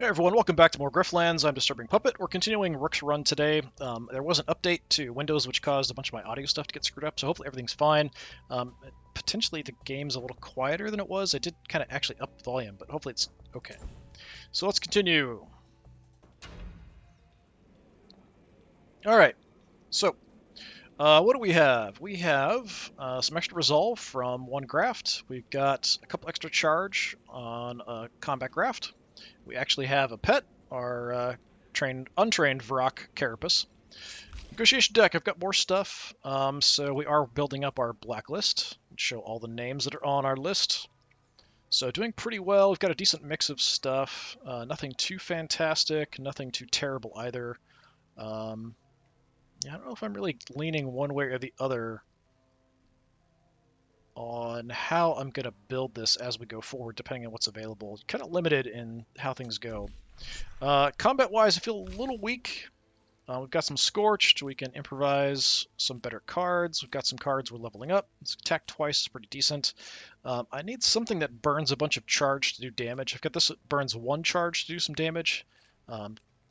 Hey everyone, welcome back to more Griftlands. I'm Disturbing Puppet. We're continuing Rook's run today. There was an update to Windows which caused a bunch of my audio stuff to get screwed up, so hopefully everything's fine. Potentially the game's a little quieter than it was. I did kind of actually up the volume, but hopefully it's okay. So let's continue. Alright, so what do we have? We have some extra resolve from one graft. We've got a couple extra charge on a combat graft. We actually have a pet, our untrained Varrock Carapace. Negotiation deck, I've got more stuff. So we are building up our blacklist. Show all the names that are on our list. So doing pretty well. We've got a decent mix of stuff. Nothing too fantastic, nothing too terrible either. Yeah, I don't know if I'm really leaning one way or the other on how I'm going to build this as we go forward, depending on what's available. Kind of limited in how things go. Combat-wise, I feel a little weak. We've got some Scorched. We can improvise some better cards. We've got some cards we're leveling up. Attack twice is pretty decent. I need something that burns a bunch of charge to do damage. I've got this that burns one charge to do some damage.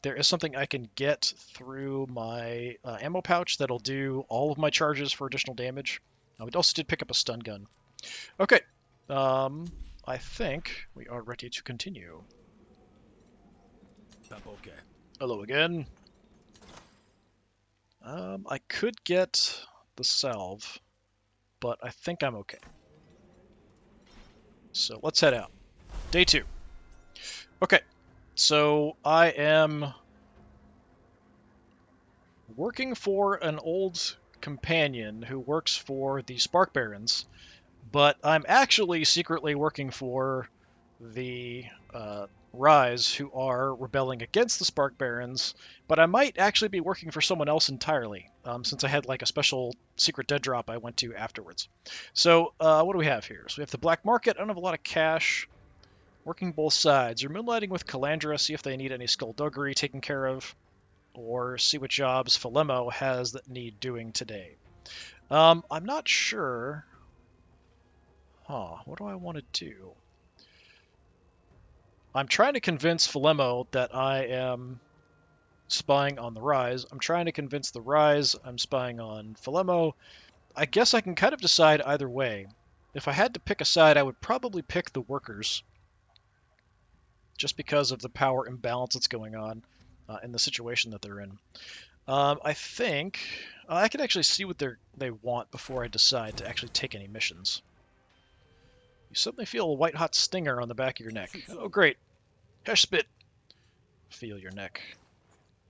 There is something I can get through my ammo pouch that'll do all of my charges for additional damage. We also did pick up a stun gun. Okay, I think we are ready to continue. Okay. Hello again. I could get the salve, but I think I'm okay. So let's head out. Day 2. Okay, so I am working for an old companion who works for the Spark Barons, but I'm actually secretly working for the Rise, who are rebelling against the Spark Barons, but I might actually be working for someone else entirely, since I had like a special secret dead drop I went to afterwards. So what do we have here? So we have the Black Market. I don't have a lot of cash. Working both sides. You're moonlighting with Calandra, see if they need any skullduggery taken care of, or see what jobs Philemo has that need doing today. I'm not sure. What do I want to do? I'm trying to convince Philemo that I am spying on the Rise. I'm trying to convince the Rise I'm spying on Philemo. I guess I can kind of decide either way. If I had to pick a side, I would probably pick the workers, just because of the power imbalance that's going on in the situation that they're in. I think I can actually see what they want before I decide to actually take any missions. You suddenly feel a white-hot stinger on the back of your neck. Oh, great. Heshspit. Feel your neck.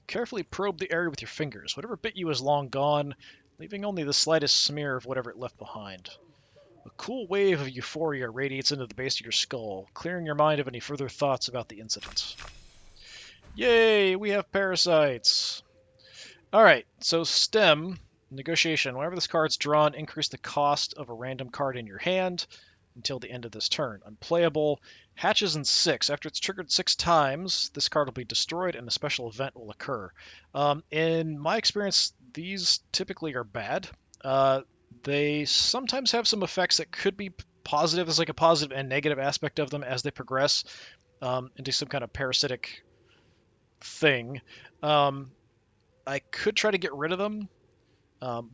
Carefully probe the area with your fingers. Whatever bit you is long gone, leaving only the slightest smear of whatever it left behind. A cool wave of euphoria radiates into the base of your skull, clearing your mind of any further thoughts about the incident. Yay, we have Parasites. Alright, so STEM, negotiation. Whenever this card's drawn, increase the cost of a random card in your hand until the end of this turn. Unplayable. Hatches in 6. After it's triggered 6 times, this card will be destroyed and a special event will occur. In my experience, these typically are bad. They sometimes have some effects that could be positive. There's like a positive and negative aspect of them as they progress into some kind of parasitic thing. I could try to get rid of them,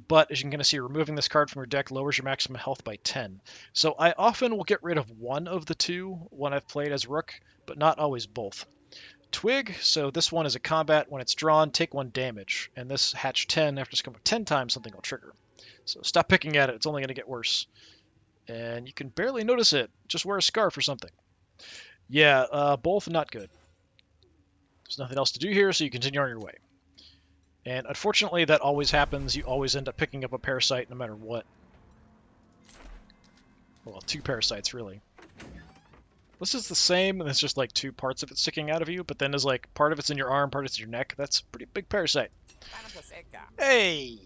but as you can kind of see, removing this card from your deck lowers your maximum health by 10. So I often will get rid of one of the two when I've played as Rook, but not always both. Twig, so this one is a combat. When it's drawn, take 1 damage, and this hatch 10, after it's come up 10 times, something will trigger. So stop picking at it, it's only going to get worse. And you can barely notice it, just wear a scarf or something. Yeah, both not good. There's nothing else to do here, so you continue on your way. And unfortunately, that always happens. You always end up picking up a parasite no matter what. Well, 2 parasites, really. This is the same, and it's just like 2 parts of it sticking out of you, but then there's like part of it's in your arm, part of it's in your neck. That's a pretty big parasite. Hey!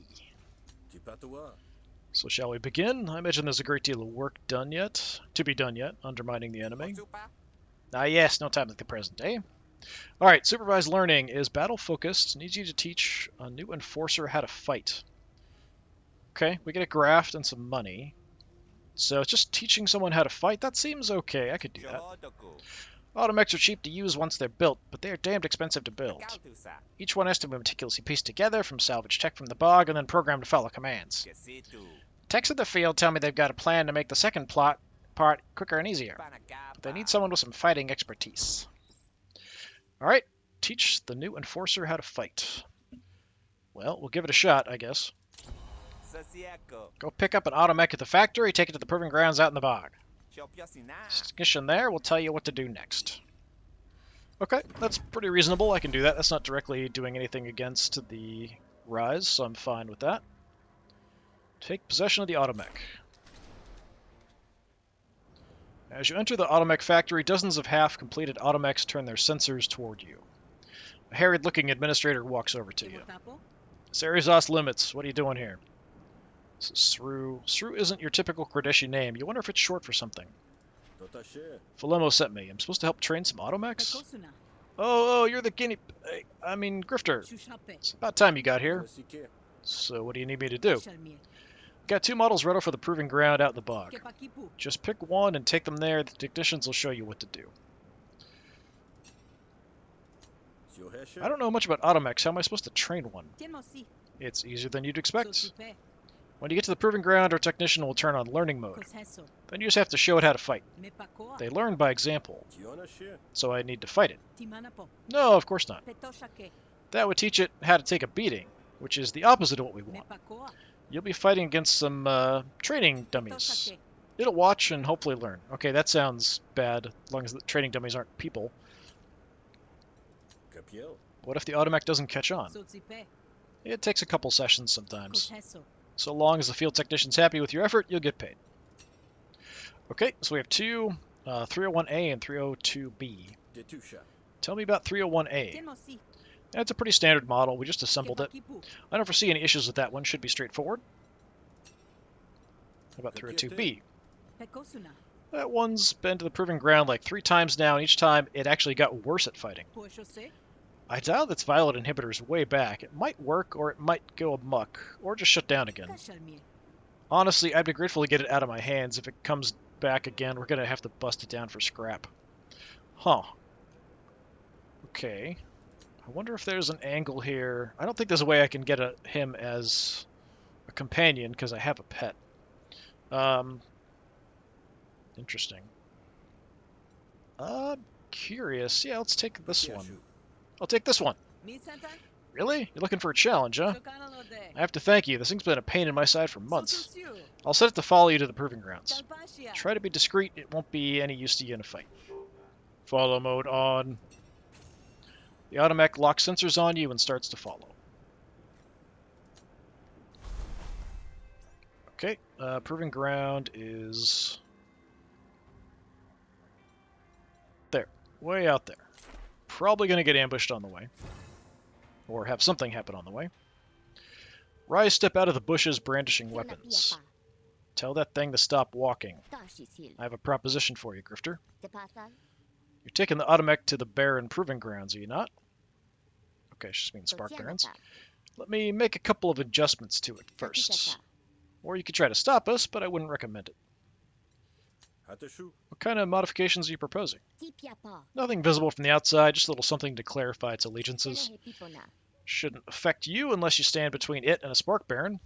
So shall we begin? I imagine there's a great deal of work done yet, to be done yet, undermining the enemy. Ah yes, no time like the present, eh? Alright, supervised learning is battle-focused. Needs you to teach a new enforcer how to fight. Okay, we get a graft and some money. So it's just teaching someone how to fight. That seems okay. I could do that. Automechs are cheap to use once they're built, but they are damned expensive to build. Each one has to be meticulously pieced together from salvage tech from the bog and then programmed to follow commands. Techs in the field tell me they've got a plan to make the second part quicker and easier, but they need someone with some fighting expertise. Alright, teach the new enforcer how to fight. Well, we'll give it a shot, I guess. Go pick up an automech at the factory, take it to the proving grounds out in the bog. Technician there will tell you what to do next. Okay, that's pretty reasonable. I can do that. That's not directly doing anything against the rise, so I'm fine with that. Take possession of the automech. As you enter the automech factory, dozens of half-completed automechs turn their sensors toward you. A harried-looking administrator walks over to you. Sarizos Limits, what are you doing here? This is Sru. Sru isn't your typical Kradeshi name. You wonder if it's short for something. Falemo sent me. I'm supposed to help train some automechs? Oh, you're the Grifter. It's about time you got here. So what do you need me to do? Got 2 models ready for the proving ground out in the bog. Just pick one and take them there. The technicians will show you what to do. I don't know much about automechs. How am I supposed to train one? It's easier than you'd expect. When you get to the proving ground, our technician will turn on learning mode. Then you just have to show it how to fight. They learn by example, so I need to fight it. No, of course not. That would teach it how to take a beating, which is the opposite of what we want. You'll be fighting against some training dummies. It'll watch and hopefully learn. Okay, that sounds bad, as long as the training dummies aren't people. What if the automech doesn't catch on? It takes a couple sessions sometimes. So long as the field technician's happy with your effort, you'll get paid. Okay, so we have 2, 301A and 302B. Tell me about 301A. That's a pretty standard model. We just assembled it. I don't foresee any issues with that one. Should be straightforward. How about 302B? That one's been to the proving ground like 3 times now, and each time it actually got worse at fighting. I dialed its violet inhibitors way back. It might work, or it might go amok, or just shut down again. Honestly, I'd be grateful to get it out of my hands. If it comes back again, we're going to have to bust it down for scrap. Huh. Okay. I wonder if there's an angle here. I don't think there's a way I can get him as a companion, because I have a pet. Interesting. Curious. Yeah, let's take this one. I'll take this one. Really? You're looking for a challenge, huh? I have to thank you. This thing's been a pain in my side for months. I'll set it to follow you to the proving grounds. Try to be discreet. It won't be any use to you in a fight. Follow mode on. The automech locks sensors on you and starts to follow. Okay, proving ground is there, way out there. Probably going to get ambushed on the way, or have something happen on the way. Rise step out of the bushes brandishing weapons. Tell that thing to stop walking. I have a proposition for you, Grifter. You're taking the automech to the barren proving grounds, are you not? Okay, she just means spark barrens. Let me make a couple of adjustments to it first. Or you could try to stop us, but I wouldn't recommend it. What kind of modifications are you proposing? Nothing visible from the outside, just a little something to clarify its allegiances. Shouldn't affect you unless you stand between it and a spark baron.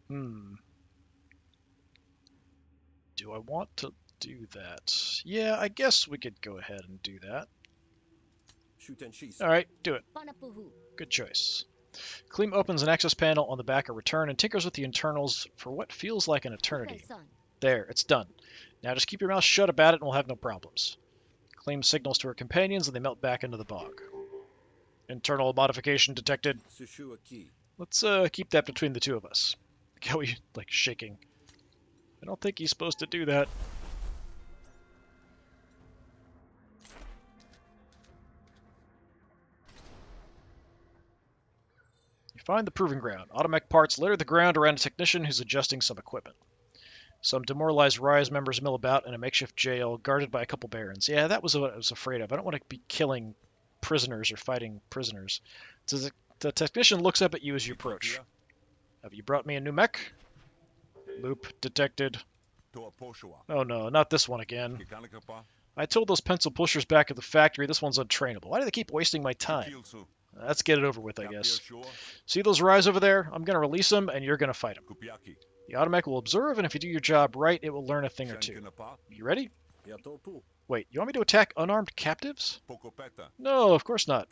Do I want to do that? Yeah, I guess we could go ahead and do that. Alright, do it. Good choice. Kleem opens an access panel on the back of Return and tinkers with the internals for what feels like an eternity. There, it's done. Now just keep your mouth shut about it and we'll have no problems. Kleem signals to her companions and they melt back into the bog. Internal modification detected. Let's keep that between the two of us. Look how he's like shaking. I don't think he's supposed to do that. You find the proving ground. Automech parts litter the ground around a technician who's adjusting some equipment. Some demoralized Rise members mill about in a makeshift jail, guarded by a couple barons. Yeah, that was what I was afraid of. I don't want to be killing prisoners or fighting prisoners. So the technician looks up at you as you approach. Have you brought me a new mech? Loop detected. Oh no, not this one again. I told those pencil pushers back at the factory this one's untrainable. Why do they keep wasting my time? Let's get it over with, I guess. See those Rise over there? I'm going to release them, and you're going to fight them. The automac will observe, and if you do your job right, it will learn a thing or two. You ready? Wait, you want me to attack unarmed captives? No, of course not.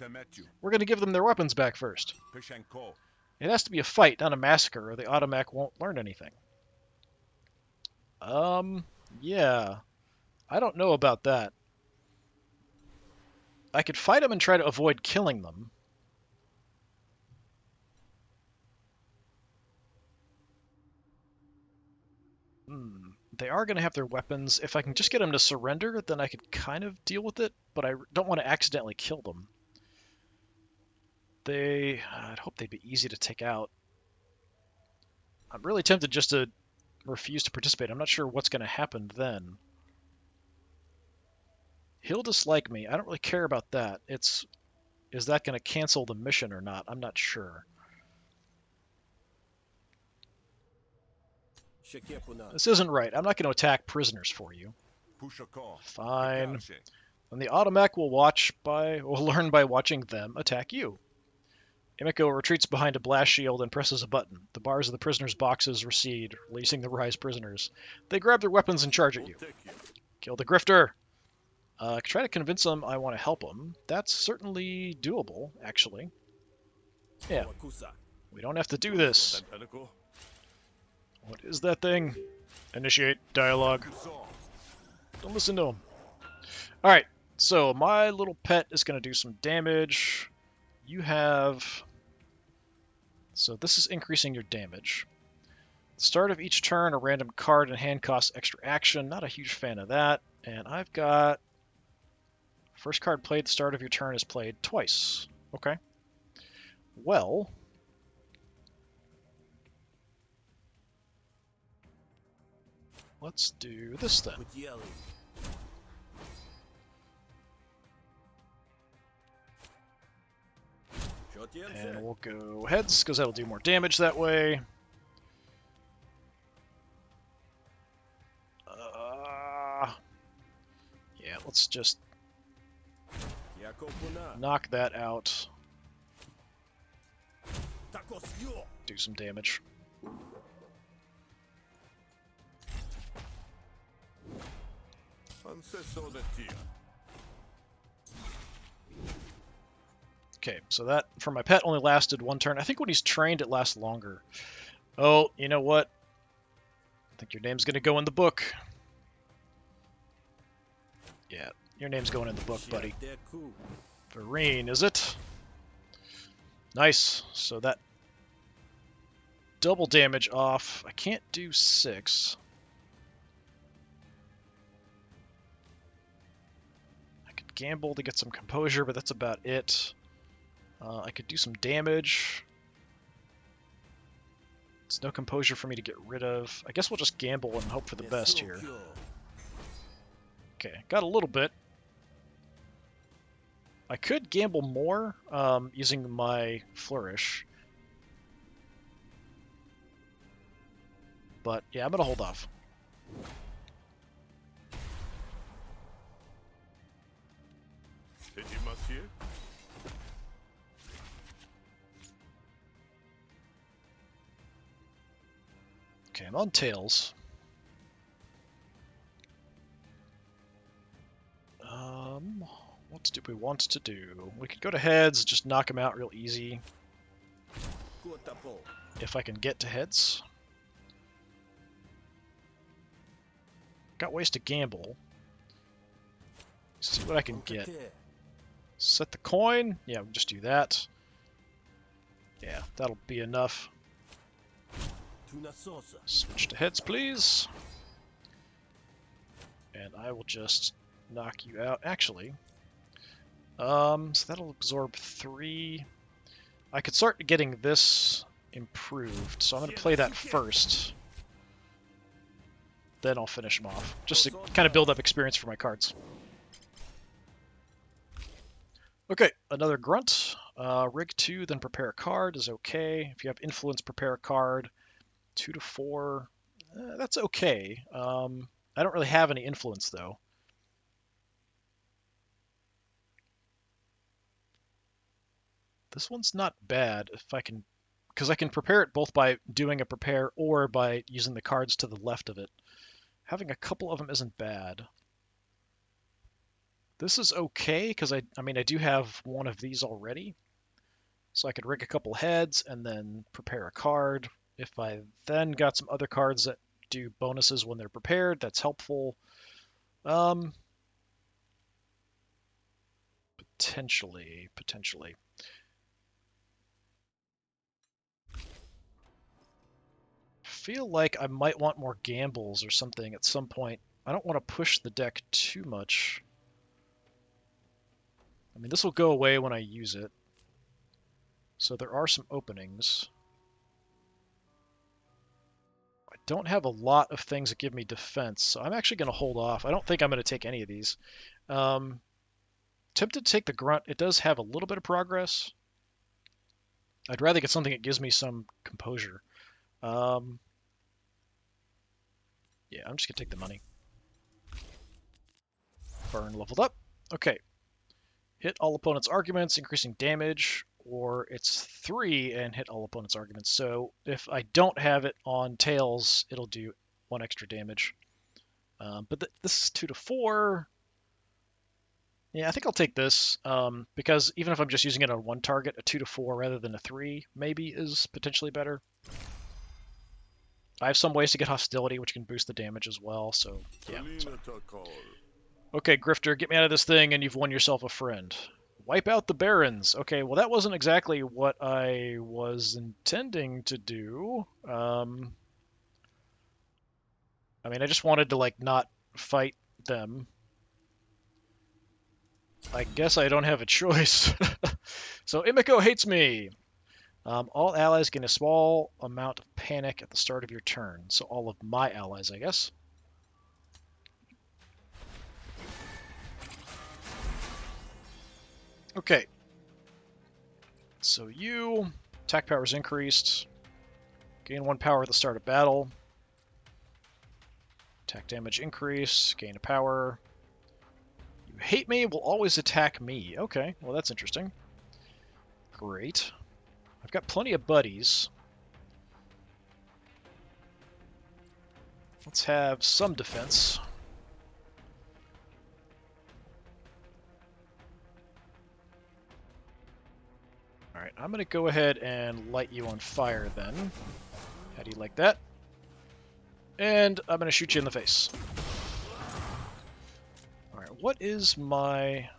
We're going to give them their weapons back first. It has to be a fight, not a massacre, or the automac won't learn anything. Yeah. I don't know about that. I could fight them and try to avoid killing them. They are going to have their weapons. If I can just get them to surrender, then I could kind of deal with it, but I don't want to accidentally kill them. I'd hope they'd be easy to take out. I'm really tempted just to refuse to participate. I'm not sure what's going to happen then. He'll dislike me. I don't really care about that. Is that going to cancel the mission or not? I'm not sure. This isn't right. I'm not going to attack prisoners for you. Fine. Then the automac will learn by watching them attack you. Emiko retreats behind a blast shield and presses a button. The bars of the prisoners' boxes recede, releasing the Rise prisoners. They grab their weapons and charge at you. Kill the grifter. Try to convince them I want to help them. That's certainly doable, actually. Yeah. We don't have to do this. What is that thing? Initiate dialogue. Don't listen to him. Alright, so my little pet is going to do some damage. You have... So this is increasing your damage. At the start of each turn, a random card in hand costs extra action. Not a huge fan of that. And I've got... First card played at the start of your turn is played twice. Okay. Well... Let's do this then. And we'll go heads, because that'll do more damage that way. Yeah, let's just knock that out. Do some damage. Okay, so that, for my pet, only lasted one turn. I think when he's trained, it lasts longer. Oh, you know what? I think your name's going to go in the book. Yeah, your name's going in the book, buddy. Vereen, is it? Nice. So that double damage off. I can't do 6. I could gamble to get some composure, but that's about it. I could do some damage. It's no composure for me to get rid of. I guess we'll just gamble and hope for the best here. Okay, got a little bit. I could gamble more using my flourish. But yeah, I'm going to hold off. Okay, I'm on tails. What do we want to do? We could go to heads, just knock him out real easy. If I can get to heads. Got ways to gamble. See what I can get. Set the coin. Yeah, we'll just do that. Yeah, that'll be enough. Switch to heads, please. And I will just knock you out. Actually, so that'll absorb 3. I could start getting this improved, so I'm going to play that first. Then I'll finish him off, just to kind of build up experience for my cards. Okay, another grunt. Rig 2, then prepare a card is okay. If you have influence, prepare a card. 2 to 4, that's okay. I don't really have any influence, though. This one's not bad if I can, because I can prepare it both by doing a prepare or by using the cards to the left of it. Having a couple of them isn't bad. This is okay, because I mean, I do have one of these already. So I could rig a couple heads and then prepare a card. If I then got some other cards that do bonuses when they're prepared, that's helpful. Potentially. Feel like I might want more gambles or something at some point. I don't want to push the deck too much. I mean, this will go away when I use it. So there are some openings. I don't have a lot of things that give me defense, so I'm actually going to hold off. I don't think I'm going to take any of these. Tempted to take the grunt. It does have a little bit of progress. I'd rather get something that gives me some composure. Yeah, I'm just going to take the money. Burn leveled up. Okay. Hit all opponents' arguments, increasing damage, or it's 3 and hit all opponents' arguments. So if I don't have it on tails, it'll do 1 extra damage. But this is 2 to 4. Yeah, I think I'll take this, because even if I'm just using it on one target, a 2 to 4 rather than a 3 maybe is potentially better. I have some ways to get hostility, which can boost the damage as well, so yeah. Okay, Grifter, get me out of this thing and you've won yourself a friend. Wipe out the Barons. Okay, well that wasn't exactly what I was intending to do. I mean, I just wanted to, like, not fight them. I guess I don't have a choice. So Imiko hates me. All allies gain a small amount of panic at the start of your turn. So all of my allies, I guess. Okay. So you, attack power is increased. Gain 1 power at the start of battle. Attack damage increase. Gain a power. You hate me, will always attack me. Okay, well that's interesting. Great. I've got plenty of buddies. Let's have some defense. Alright, I'm going to go ahead and light you on fire then. How do you like that? And I'm going to shoot you in the face. Alright, what is my...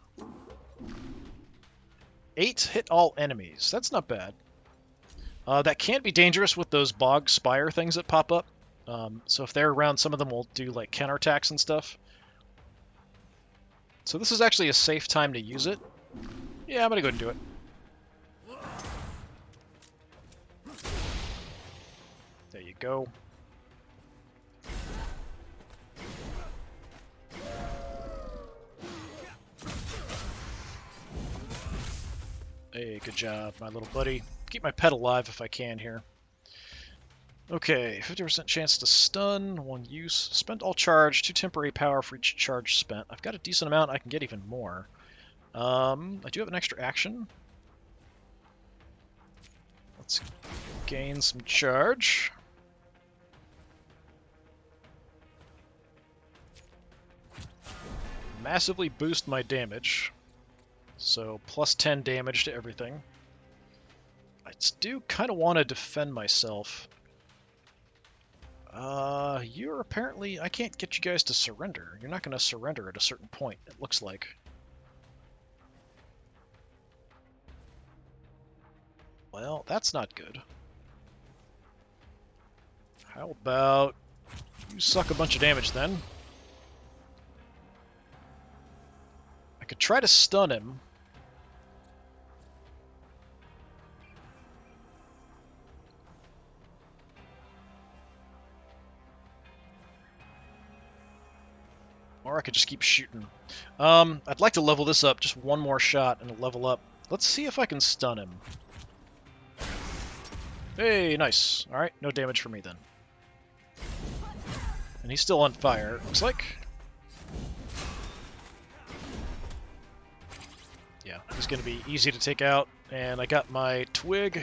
8 hit all enemies. That's not bad. That can be dangerous with those bog spire things that pop up. So if they're around, some of them will do like counterattacks and stuff. So this is actually a safe time to use it. Yeah, I'm going to go ahead and do it. There you go. Hey, good job, my little buddy. Keep my pet alive if I can here. Okay, 50% chance to stun, 1 use. Spend all charge, 2 temporary power for each charge spent. I've got a decent amount, I can get even more. I do have an extra action. Let's gain some charge. Massively boost my damage. So plus 10 damage to everything. I do kind of want to defend myself. You're apparently... I can't get you guys to surrender. You're not going to surrender at a certain point, it looks like. Well, that's not good. How about... you suck a bunch of damage then? I could try to stun him. Or I could just keep shooting. I'd like to level this up, just one more shot and level up. Let's see if I can stun him. Hey, nice. Alright, no damage for me then. And he's still on fire, it looks like. Yeah. he's going to be easy to take out. And I got my twig.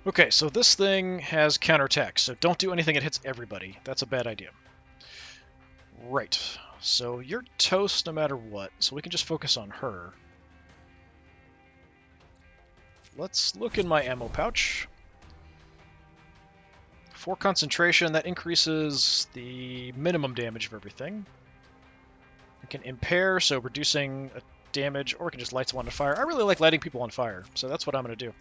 Okay, so this thing has counterattack, so don't do anything that hits everybody. That's a bad idea. Right. So you're toast no matter what, so we can just focus on her. Let's look in my ammo pouch. 4 concentration, that increases the minimum damage of everything. We can impair, so reducing damage, or we can just light someone on fire. I really like lighting people on fire, so that's what I'm going to do.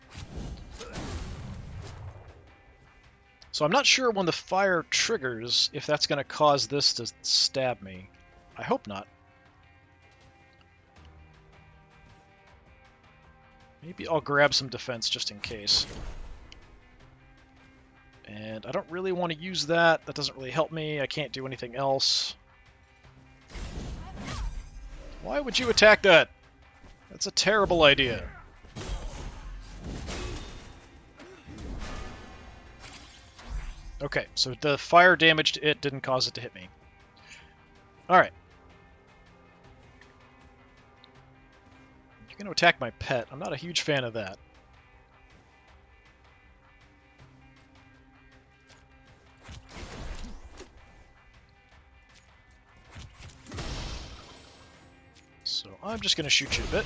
So I'm not sure when the fire triggers if that's going to cause this to stab me. I hope not. Maybe I'll grab some defense just in case. And I don't really want to use that. That doesn't really help me. I can't do anything else. Why would you attack that? That's a terrible idea. Okay, so the fire damaged it, didn't cause it to hit me. Alright. You're going to attack my pet. I'm not a huge fan of that. So I'm just going to shoot you a bit.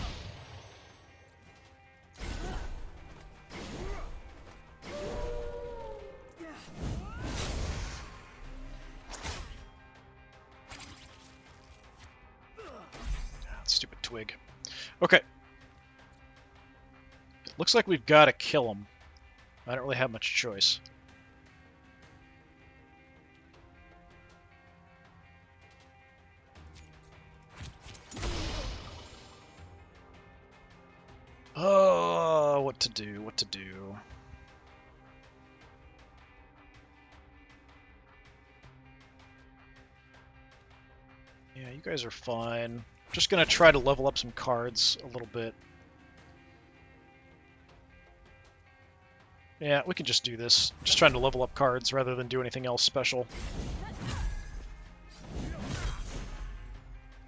Stupid twig. Okay. It looks like we've got to kill him. I don't really have much choice. Oh, what to do, what to do. Yeah, you guys are fine. Just gonna try to level up some cards a little bit. Yeah, we can just do this. Just trying to level up cards rather than do anything else special.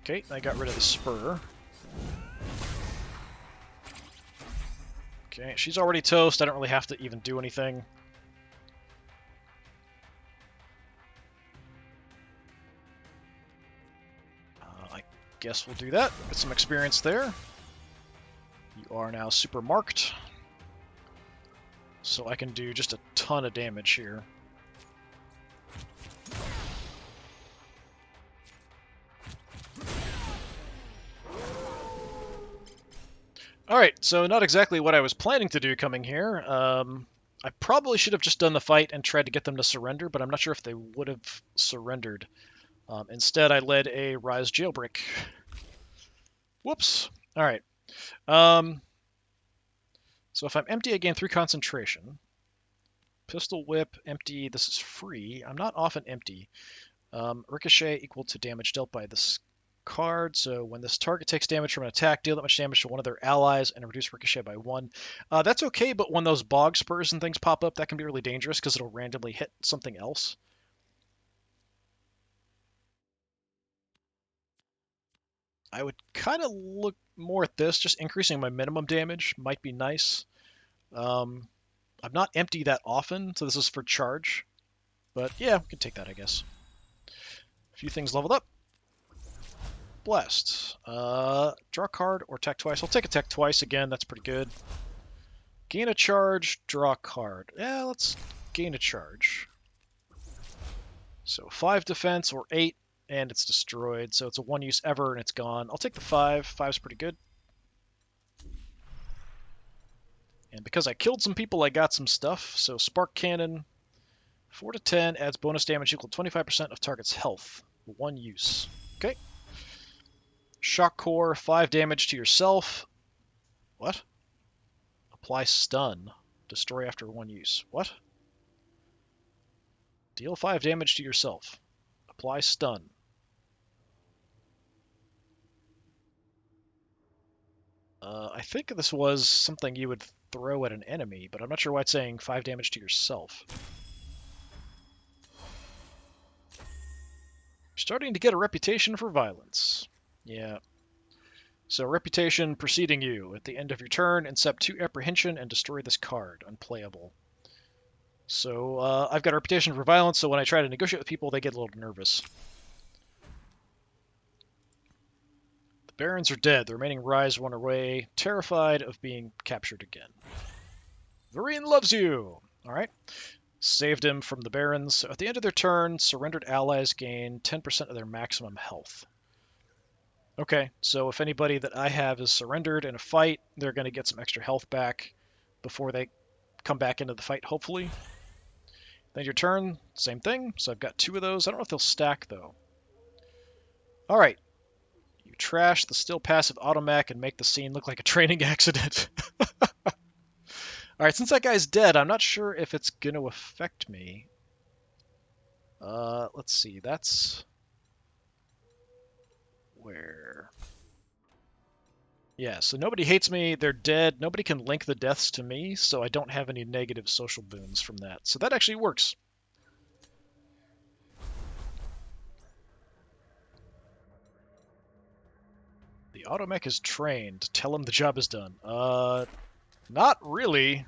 Okay, I got rid of the spur. Okay, she's already toast. I don't really have to even do anything. I guess we'll do that. Get some experience there. You are now super marked. So I can do just a ton of damage here. Alright, so not exactly what I was planning to do coming here. I probably should have just done the fight and tried to get them to surrender, but I'm not sure if they would have surrendered. Instead, I led a Rise jailbreak. Whoops. Alright. So if I'm empty, I gain 3 concentration. Pistol Whip, empty, this is free. I'm not often empty. Ricochet equal to damage dealt by this card, so when this target takes damage from an attack, deal that much damage to one of their allies and reduce Ricochet by 1. That's okay, but when those bog spurs and things pop up, that can be really dangerous because it'll randomly hit something else. I would kind of look more at this, just increasing my minimum damage might be nice. I'm not empty that often, so this is for charge. But yeah, we can take that, I guess. A few things leveled up. Blast. Draw a card or attack twice. I'll take attack twice again. That's pretty good. Gain a charge, draw a card. Yeah, let's gain a charge. So 5 defense or 8, and it's destroyed. So it's a 1 use ever, and it's gone. I'll take the 5. 5's pretty good. And because I killed some people, I got some stuff. So Spark Cannon, 4 to 10, adds bonus damage equal to 25% of target's health. 1 use. Okay. Shock Core, 5 damage to yourself. What? Apply stun. Destroy after 1 use. What? Deal 5 damage to yourself. Apply stun. I think this was something you would throw at an enemy, but I'm not sure why it's saying 5 damage to yourself. Starting to get a reputation for violence. Yeah. So reputation preceding you. At the end of your turn, incept 2 apprehension and destroy this card. Unplayable. So I've got a reputation for violence, so when I try to negotiate with people, they get a little nervous. The Barons are dead. The remaining Rise run away, terrified of being captured again. Varine loves you! Alright. Saved him from the Barons. So at the end of their turn, surrendered allies gain 10% of their maximum health. Okay, so if anybody that I have is surrendered in a fight, they're going to get some extra health back before they come back into the fight, hopefully. Then your turn, same thing. So I've got 2 of those. I don't know if they'll stack, though. All right. You trash the still passive automech and make the scene look like a training accident. All right, since that guy's dead, I'm not sure if it's going to affect me. Let's see. That's where... Yeah, so nobody hates me, they're dead, nobody can link the deaths to me, so I don't have any negative social boons from that. So that actually works. The automech is trained. Tell him the job is done. Not really.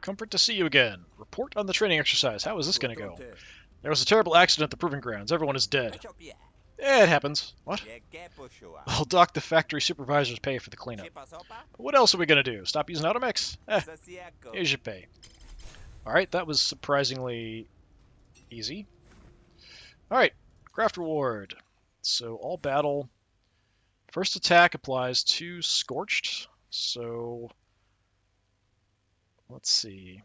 Comfort to see you again. Report on the training exercise. How is this going to go? There was a terrible accident at the Proving Grounds. Everyone is dead. Yeah, it happens. What? I'll dock the factory supervisor's pay for the cleanup. But what else are we going to do? Stop using automechs? Here's your pay. Alright, that was surprisingly easy. Alright, craft reward. So all battle. First attack applies to Scorched. So let's see.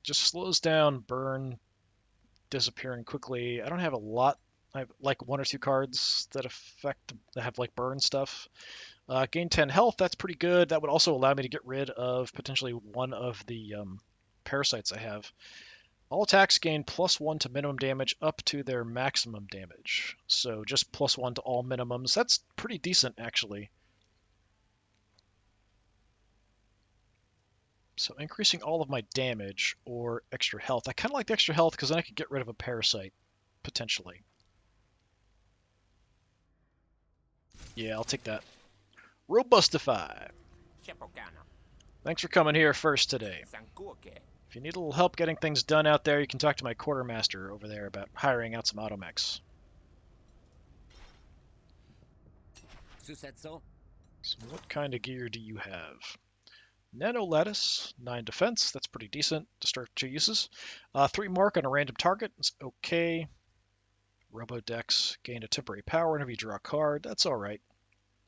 Just slows down burn, disappearing quickly. I don't have a lot. I have like 1 or 2 cards that have like burn stuff. Gain 10 health, that's pretty good. That would also allow me to get rid of potentially one of the parasites I have. All attacks gain +1 to minimum damage up to their maximum damage. So just +1 to all minimums. That's pretty decent, actually. So increasing all of my damage or extra health. I kind of like the extra health because then I could get rid of a parasite, potentially. Yeah, I'll take that. Robustify. Thanks for coming here first today. If you need a little help getting things done out there, you can talk to my quartermaster over there about hiring out some automechs. So what kind of gear do you have? Nano Lattice, 9 defense, that's pretty decent to start 2 uses. 3 mark on a random target, it's okay. Robodex, gain a temporary power whenever you draw a card, that's alright.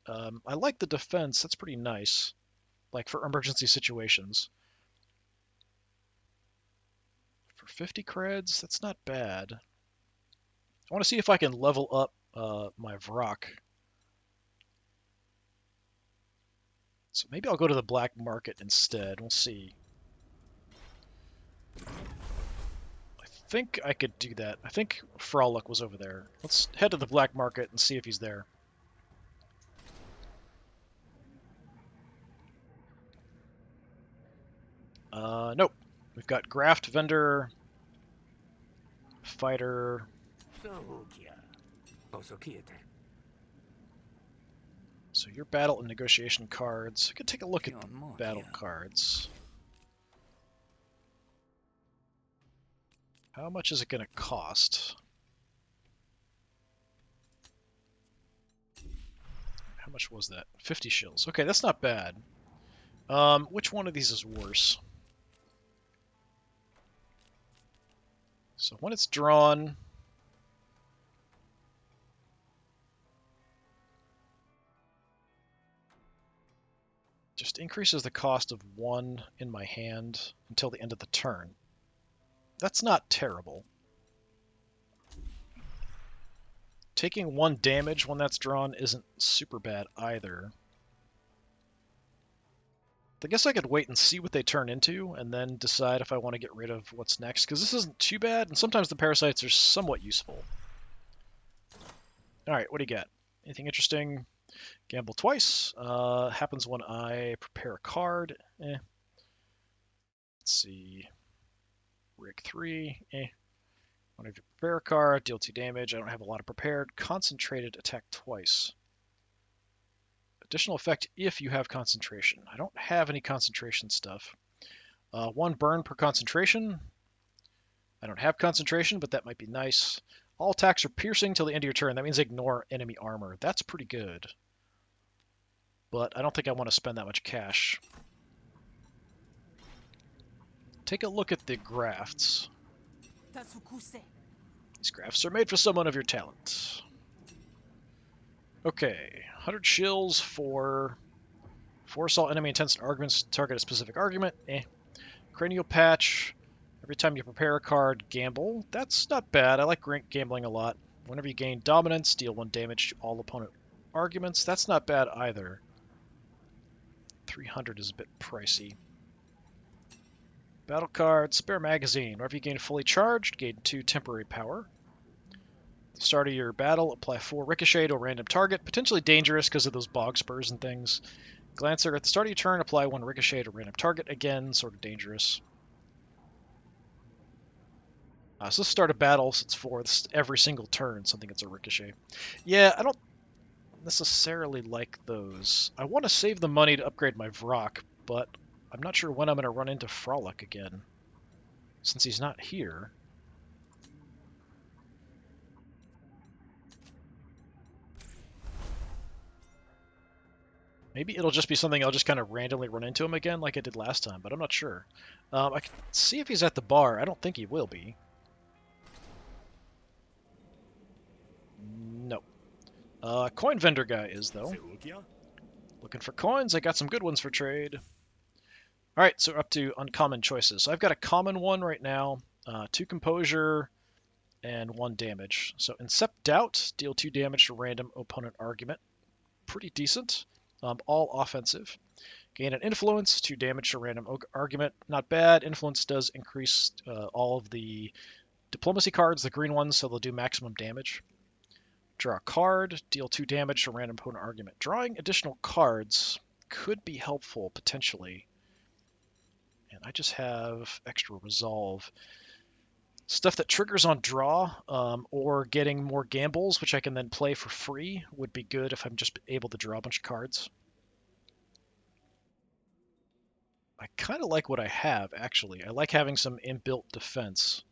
I like the defense, that's pretty nice. Like for emergency situations. For 50 creds, that's not bad. I want to see if I can level up my Vrock. So maybe I'll go to the black market instead. We'll see. I think I could do that. I think Frolic was over there. Let's head to the black market and see if he's there. Nope. We've got Graft Vendor, Fighter. So your battle and negotiation cards. I could take a look at the battle cards. How much is it going to cost? How much was that? 50 shills. Okay, that's not bad. Which one of these is worse? So when it's drawn, just increases the cost of 1 in my hand until the end of the turn. That's not terrible. Taking 1 damage when that's drawn isn't super bad either. I guess I could wait and see what they turn into and then decide if I want to get rid of what's next, because this isn't too bad, and sometimes the parasites are somewhat useful. Alright, what do you got? Anything interesting? Gamble twice. Happens when I prepare a card. Let's see. Rig 3. One of your prepare card, deal 2 damage. I don't have a lot of prepared. Concentrated, attack twice. Additional effect if you have concentration. I don't have any concentration stuff. 1 burn per concentration. I don't have concentration, but that might be nice. All attacks are piercing till the end of your turn. That means ignore enemy armor. That's pretty good. But I don't think I want to spend that much cash. Take a look at the grafts. These grafts are made for someone of your talent. Okay, 100 shills for assault enemy intense arguments to target a specific argument. Cranial patch. Every time you prepare a card, gamble. That's not bad. I like gambling a lot. Whenever you gain dominance, deal 1 damage to all opponent arguments. That's not bad either. 300 is a bit pricey. Battle card, spare magazine. Whenever you gain fully charged, gain 2 temporary power. At the start of your battle, apply 4 ricochet to a random target. Potentially dangerous because of those bog spurs and things. Glancer, at the start of your turn, apply 1 ricochet to a random target. Again, sort of dangerous. So let's start a battle, so it's for every single turn something gets a ricochet. Yeah, I don't necessarily like those. I want to save the money to upgrade my Vrock, but I'm not sure when I'm going to run into Frolic again, since he's not here. Maybe it'll just be something I'll just kind of randomly run into him again like I did last time, but I'm not sure. I can see if he's at the bar. I don't think he will be. No. Coin vendor guy is, though. Looking for coins. I got some good ones for trade. Alright, so we're up to uncommon choices. So I've got a common one right now. 2 composure and 1 damage. So Incept Doubt, deal 2 damage to random opponent argument. Pretty decent. All offensive. Gain an influence, 2 damage to random argument. Not bad. Influence does increase all of the diplomacy cards, the green ones, so they'll do maximum damage. Draw a card, deal 2 damage to random opponent argument. Drawing additional cards could be helpful, potentially. And I just have extra resolve. Stuff that triggers on draw, or getting more gambles, which I can then play for free, would be good if I'm just able to draw a bunch of cards. I kind of like what I have, actually. I like having some inbuilt defense.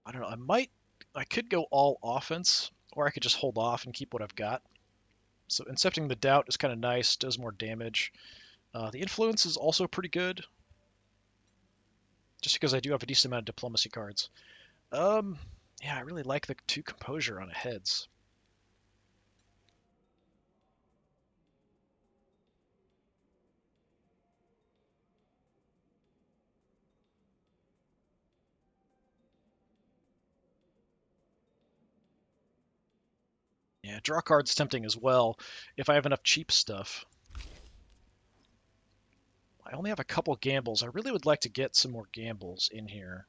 I don't know, I could go all offense, or I could just hold off and keep what I've got. So Incepting the Doubt is kind of nice, does more damage. The Influence is also pretty good, just because I do have a decent amount of diplomacy cards. Yeah, I really like the 2 composure on heads. Yeah, draw card's tempting as well, if I have enough cheap stuff. I only have a couple gambles. I really would like to get some more gambles in here.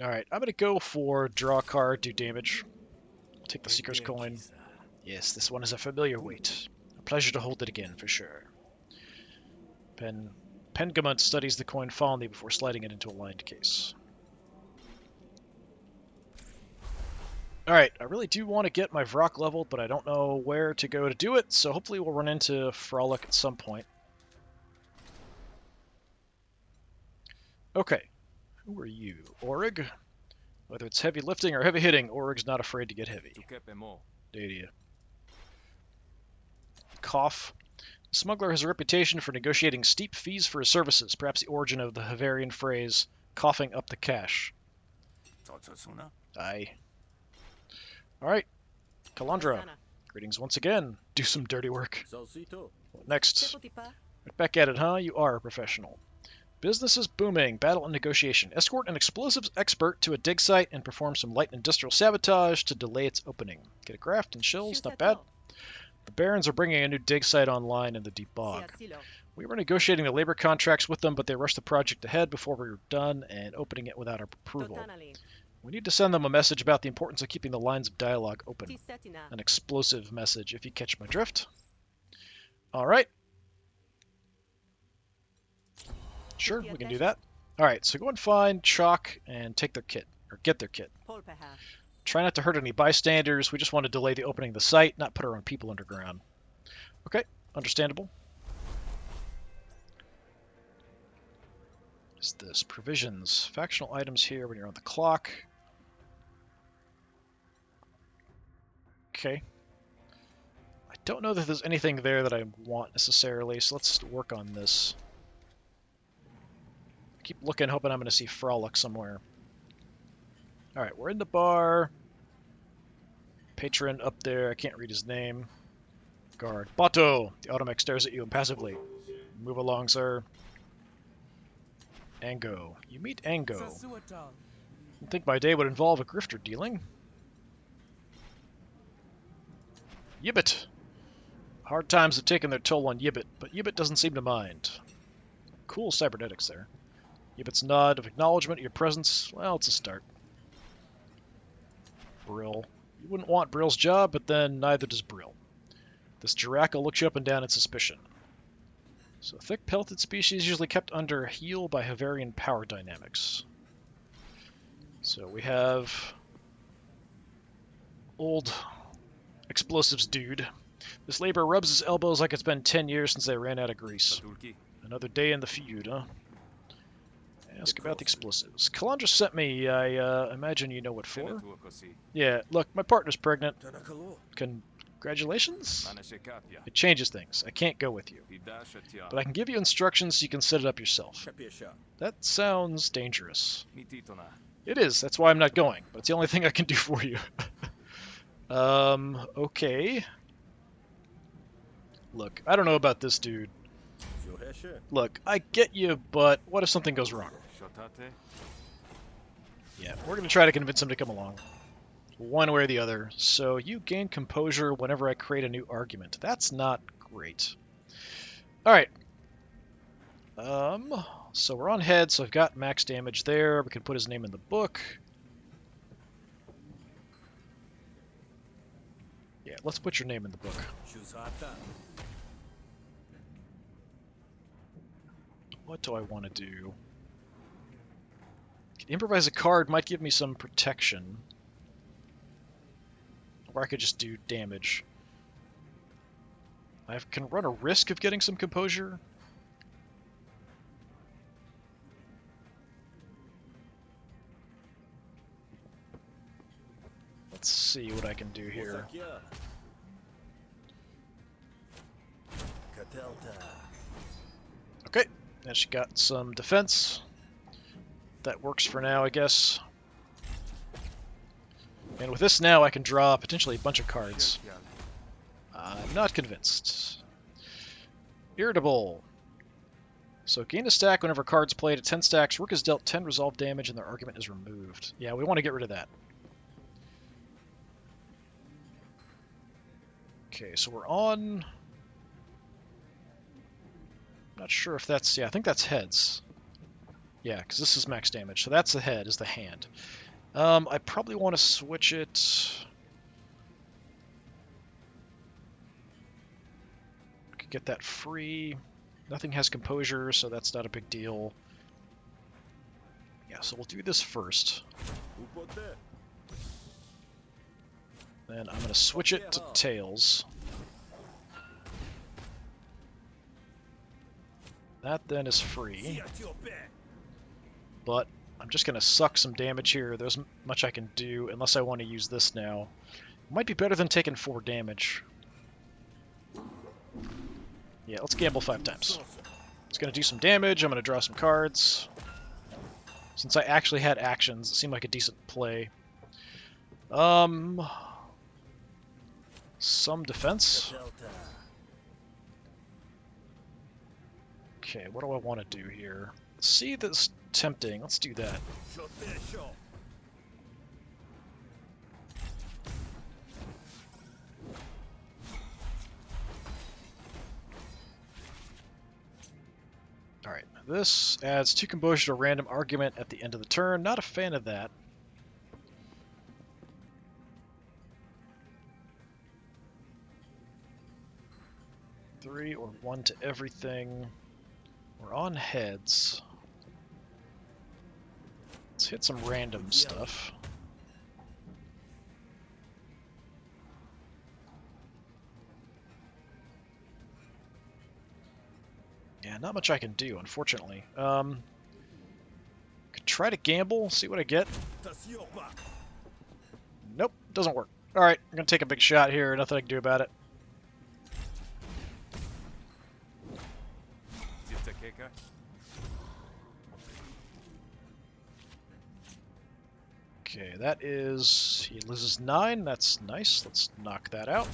Alright, I'm going to go for draw card, do damage. I'll take the Seeker's Coin. Yes, this one is a familiar weight. A pleasure to hold it again, for sure. Pengamut studies the coin fondly before sliding it into a lined case. Alright, I really do want to get my Vrock leveled, but I don't know where to go to do it, so hopefully we'll run into Frolic at some point. Okay, who are you? Orig? Whether it's heavy lifting or heavy hitting, Orig's not afraid to get heavy. Dadia. Cough. The smuggler has a reputation for negotiating steep fees for his services, perhaps the origin of the Havarian phrase, coughing up the cash. Aye. Alright, Kalandra. Greetings once again. Do some dirty work. What next? Right back at it, huh? You are a professional. Business is booming. Battle and negotiation. Escort an explosives expert to a dig site and perform some light industrial sabotage to delay its opening. Get a graft and shills, not bad. The Barons are bringing a new dig site online in the deep bog. We were negotiating the labor contracts with them, but they rushed the project ahead before we were done and opening it without our approval. We need to send them a message about the importance of keeping the lines of dialogue open. An explosive message, if you catch my drift. Alright. Sure, we can do that. Alright, so go and find Chalk and take their kit, or get their kit. Try not to hurt any bystanders. We just want to delay the opening of the site, not put our own people underground. Okay, understandable. What's this? Provisions. Factional items here when you're on the clock. Okay. I don't know that there's anything there that I want necessarily, so let's work on this. I keep looking, hoping I'm going to see Frolic somewhere. Alright, we're in the bar. Patron up there, I can't read his name. Guard. Bato! The automech stares at you impassively. Move along, sir. Ango. You meet Ango. You'd think my day would involve a grifter dealing. Yibbit! Hard times have taken their toll on Yibbit, but Yibbit doesn't seem to mind. Cool cybernetics there. Yibbit's nod of acknowledgement of your presence, well, it's a start. Brill. You wouldn't want Brill's job, but then neither does Brill. This Jiraca looks you up and down in suspicion. So thick pelted species usually kept under heel by Havarian power dynamics. So we have old explosives dude. This labor rubs his elbows like it's been 10 years since they ran out of grease. Another day in the feud, huh? Ask about the explosives. Kalandra sent me, I imagine you know what for. Yeah, look, my partner's pregnant. Congratulations? It changes things. I can't go with you. But I can give you instructions so you can set it up yourself. That sounds dangerous. It is, that's why I'm not going, but it's the only thing I can do for you. Okay. Look, I don't know about this dude. Look, I get you, but what if something goes wrong? Yeah, we're going to try to convince him to come along. One way or the other. So you gain composure whenever I create a new argument. That's not great. Alright. So we're on head, so I've got max damage there. We can put his name in the book. Yeah, let's put your name in the book. What do I want to do? Improvise a card might give me some protection. Or I could just do damage. I can run a risk of getting some composure. Let's see what I can do here. Okay, and she got some defense. That works for now, I guess. And with this now, I can draw potentially a bunch of cards. I'm not convinced. Irritable. So gain a stack whenever cards played at 10 stacks. Rook is dealt 10 resolve damage and their argument is removed. Yeah, we want to get rid of that. Okay, so we're on... Not sure if that's... Yeah, I think that's heads. Yeah, because this is max damage. So that's the head, is the hand. I probably want to switch it... Could get that free. Nothing has composure, so that's not a big deal. Yeah, so we'll do this first. Then I'm going to switch it to tails. That then is free. But I'm just going to suck some damage here. There's much I can do unless I want to use this now. Might be better than taking 4 damage. Yeah, let's gamble 5 times. It's going to do some damage. I'm going to draw some cards. Since I actually had actions, it seemed like a decent play. Some defense. Okay, what do I want to do here? See, that's tempting. Let's do that. Alright, this adds 2 composure to a random argument at the end of the turn. Not a fan of that. Three or 1 to everything. We're on heads. Let's hit some random stuff. Yeah, not much I can do, unfortunately. Could try to gamble, see what I get. Nope, doesn't work. Alright, I'm gonna take a big shot here, nothing I can do about it. Okay, that is... he loses 9, that's nice. Let's knock that out.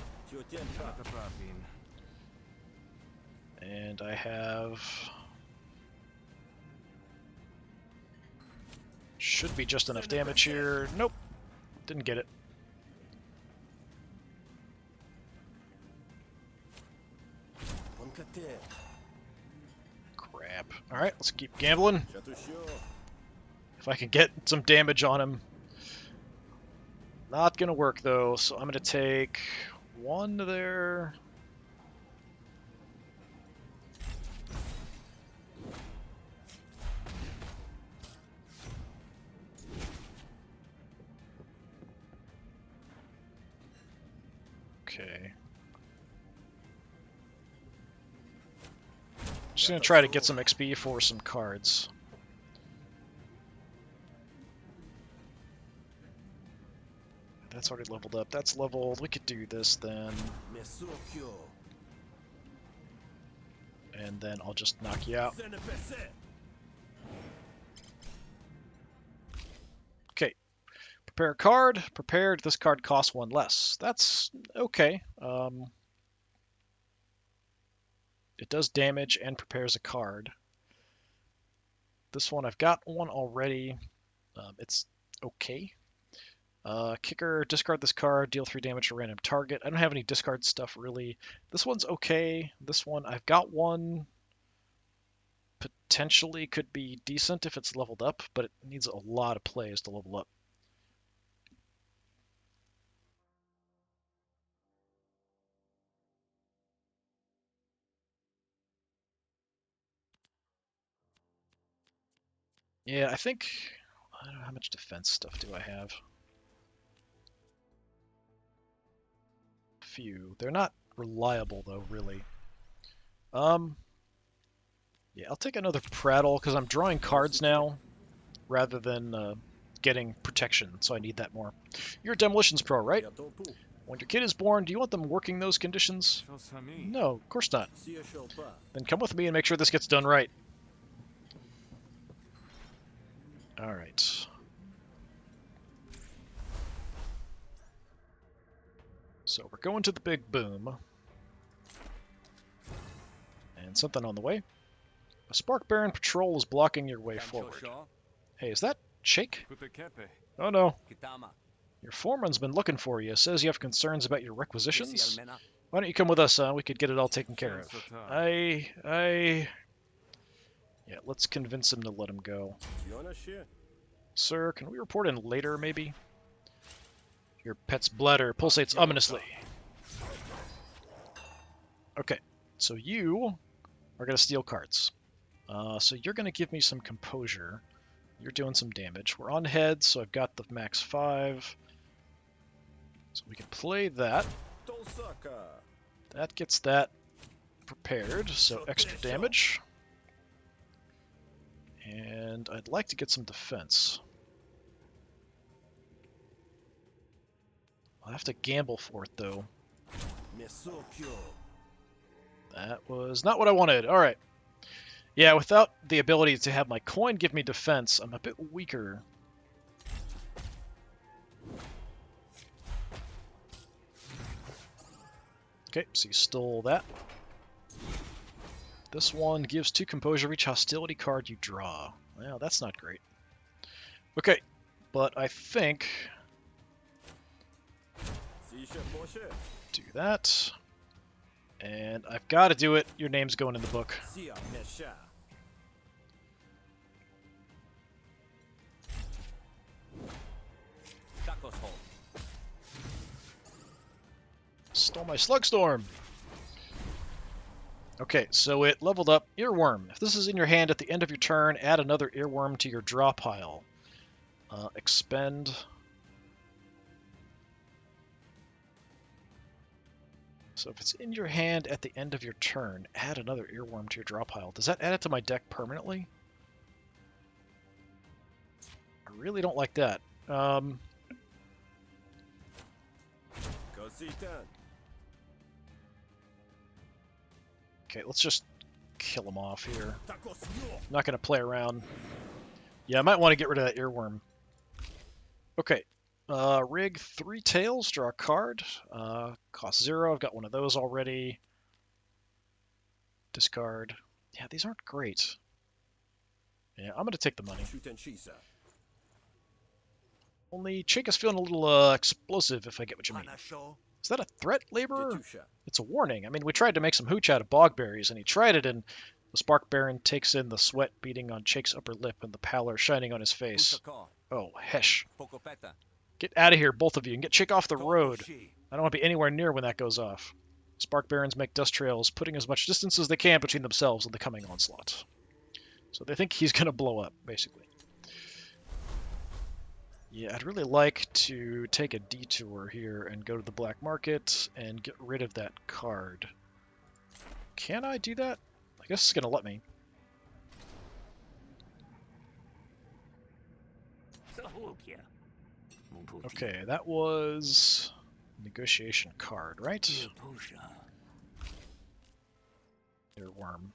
And I have... should be just enough damage here. Nope, didn't get it. Crap. Alright, let's keep gambling. If I can get some damage on him. Not gonna work though, so I'm gonna take 1 there. Okay. Just gonna try to get some XP for some cards. That's already leveled up. That's leveled. We could do this then. And then I'll just knock you out. Okay. Prepare a card. Prepared. This card costs 1 less. That's okay. It does damage and prepares a card. This one, I've got 1 already. It's okay. Kicker, discard this card, deal 3 damage to a random target. I don't have any discard stuff really. This one's okay. This one, I've got 1. Potentially could be decent if it's leveled up, but it needs a lot of plays to level up. Yeah, I think... I don't know how much defense stuff do I have. Few. They're not reliable though, really. Yeah, I'll take another Prattle because I'm drawing cards now rather than getting protection, so I need that more. You're a Demolitions Pro, right? When your kid is born, do you want them working those conditions? No, of course not. Then come with me and make sure this gets done right. Alright. So we're going to the big boom. And something on the way. A Spark Baron patrol is blocking your way forward. Hey, is that Shake? Oh no. Your foreman's been looking for you. Says you have concerns about your requisitions. Why don't you come with us, we could get it all taken care of. Yeah, let's convince him to let him go. Sir, can we report in later, maybe? Your pet's bladder pulsates ominously. Okay, so you are going to steal cards. So you're going to give me some composure. You're doing some damage. We're on heads, so I've got the max 5. So we can play that. That gets that prepared, so extra damage. And I'd like to get some defense. I'll have to gamble for it, though. That was not what I wanted. Alright. Yeah, without the ability to have my coin give me defense, I'm a bit weaker. Okay, so you stole that. This one gives 2 composure each hostility card you draw. Well, that's not great. Okay, but I think... do that. And I've got to do it. Your name's going in the book. Stole my Slugstorm! Okay, so it leveled up Earworm. If this is in your hand at the end of your turn, add another Earworm to your draw pile. Expend. So if it's in your hand at the end of your turn, add another Earworm to your draw pile. Does that add it to my deck permanently? I really don't like that. Okay, let's just kill him off here. I'm not going to play around. Yeah, I might want to get rid of that Earworm. Okay. Rig 3 tails, draw a card. Cost 0. I've got one of those already. Discard. Yeah, these aren't great. Yeah, I'm going to take the money. Only Chink is feeling a little explosive, if I get what you mean. Is that a threat, Laborer? It's a warning. I mean, we tried to make some hooch out of bogberries, and he tried it, and the Spark Baron takes in the sweat beating on Chake's upper lip and the pallor shining on his face. Oh, hesh. Get out of here, both of you, and get Chake off the road. I don't want to be anywhere near when that goes off. Spark Barons make dust trails, putting as much distance as they can between themselves and the coming onslaught. So they think he's going to blow up, basically. Yeah, I'd really like to take a detour here and go to the black market and get rid of that card. Can I do that? I guess it's going to let me. Okay, that was a negotiation card, right? Earworm.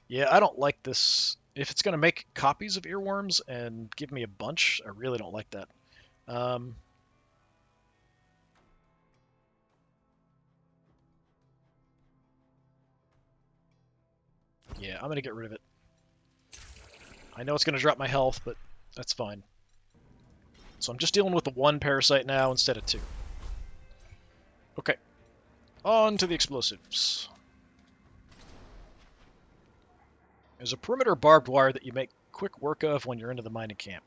Yeah, I don't like this. If it's going to make copies of earworms and give me a bunch, I really don't like that. Yeah, I'm going to get rid of it. I know it's going to drop my health, but that's fine. So I'm just dealing with the one parasite now instead of two. Okay. On to the explosives. There's a perimeter barbed wire that you make quick work of when you're into the mining camp.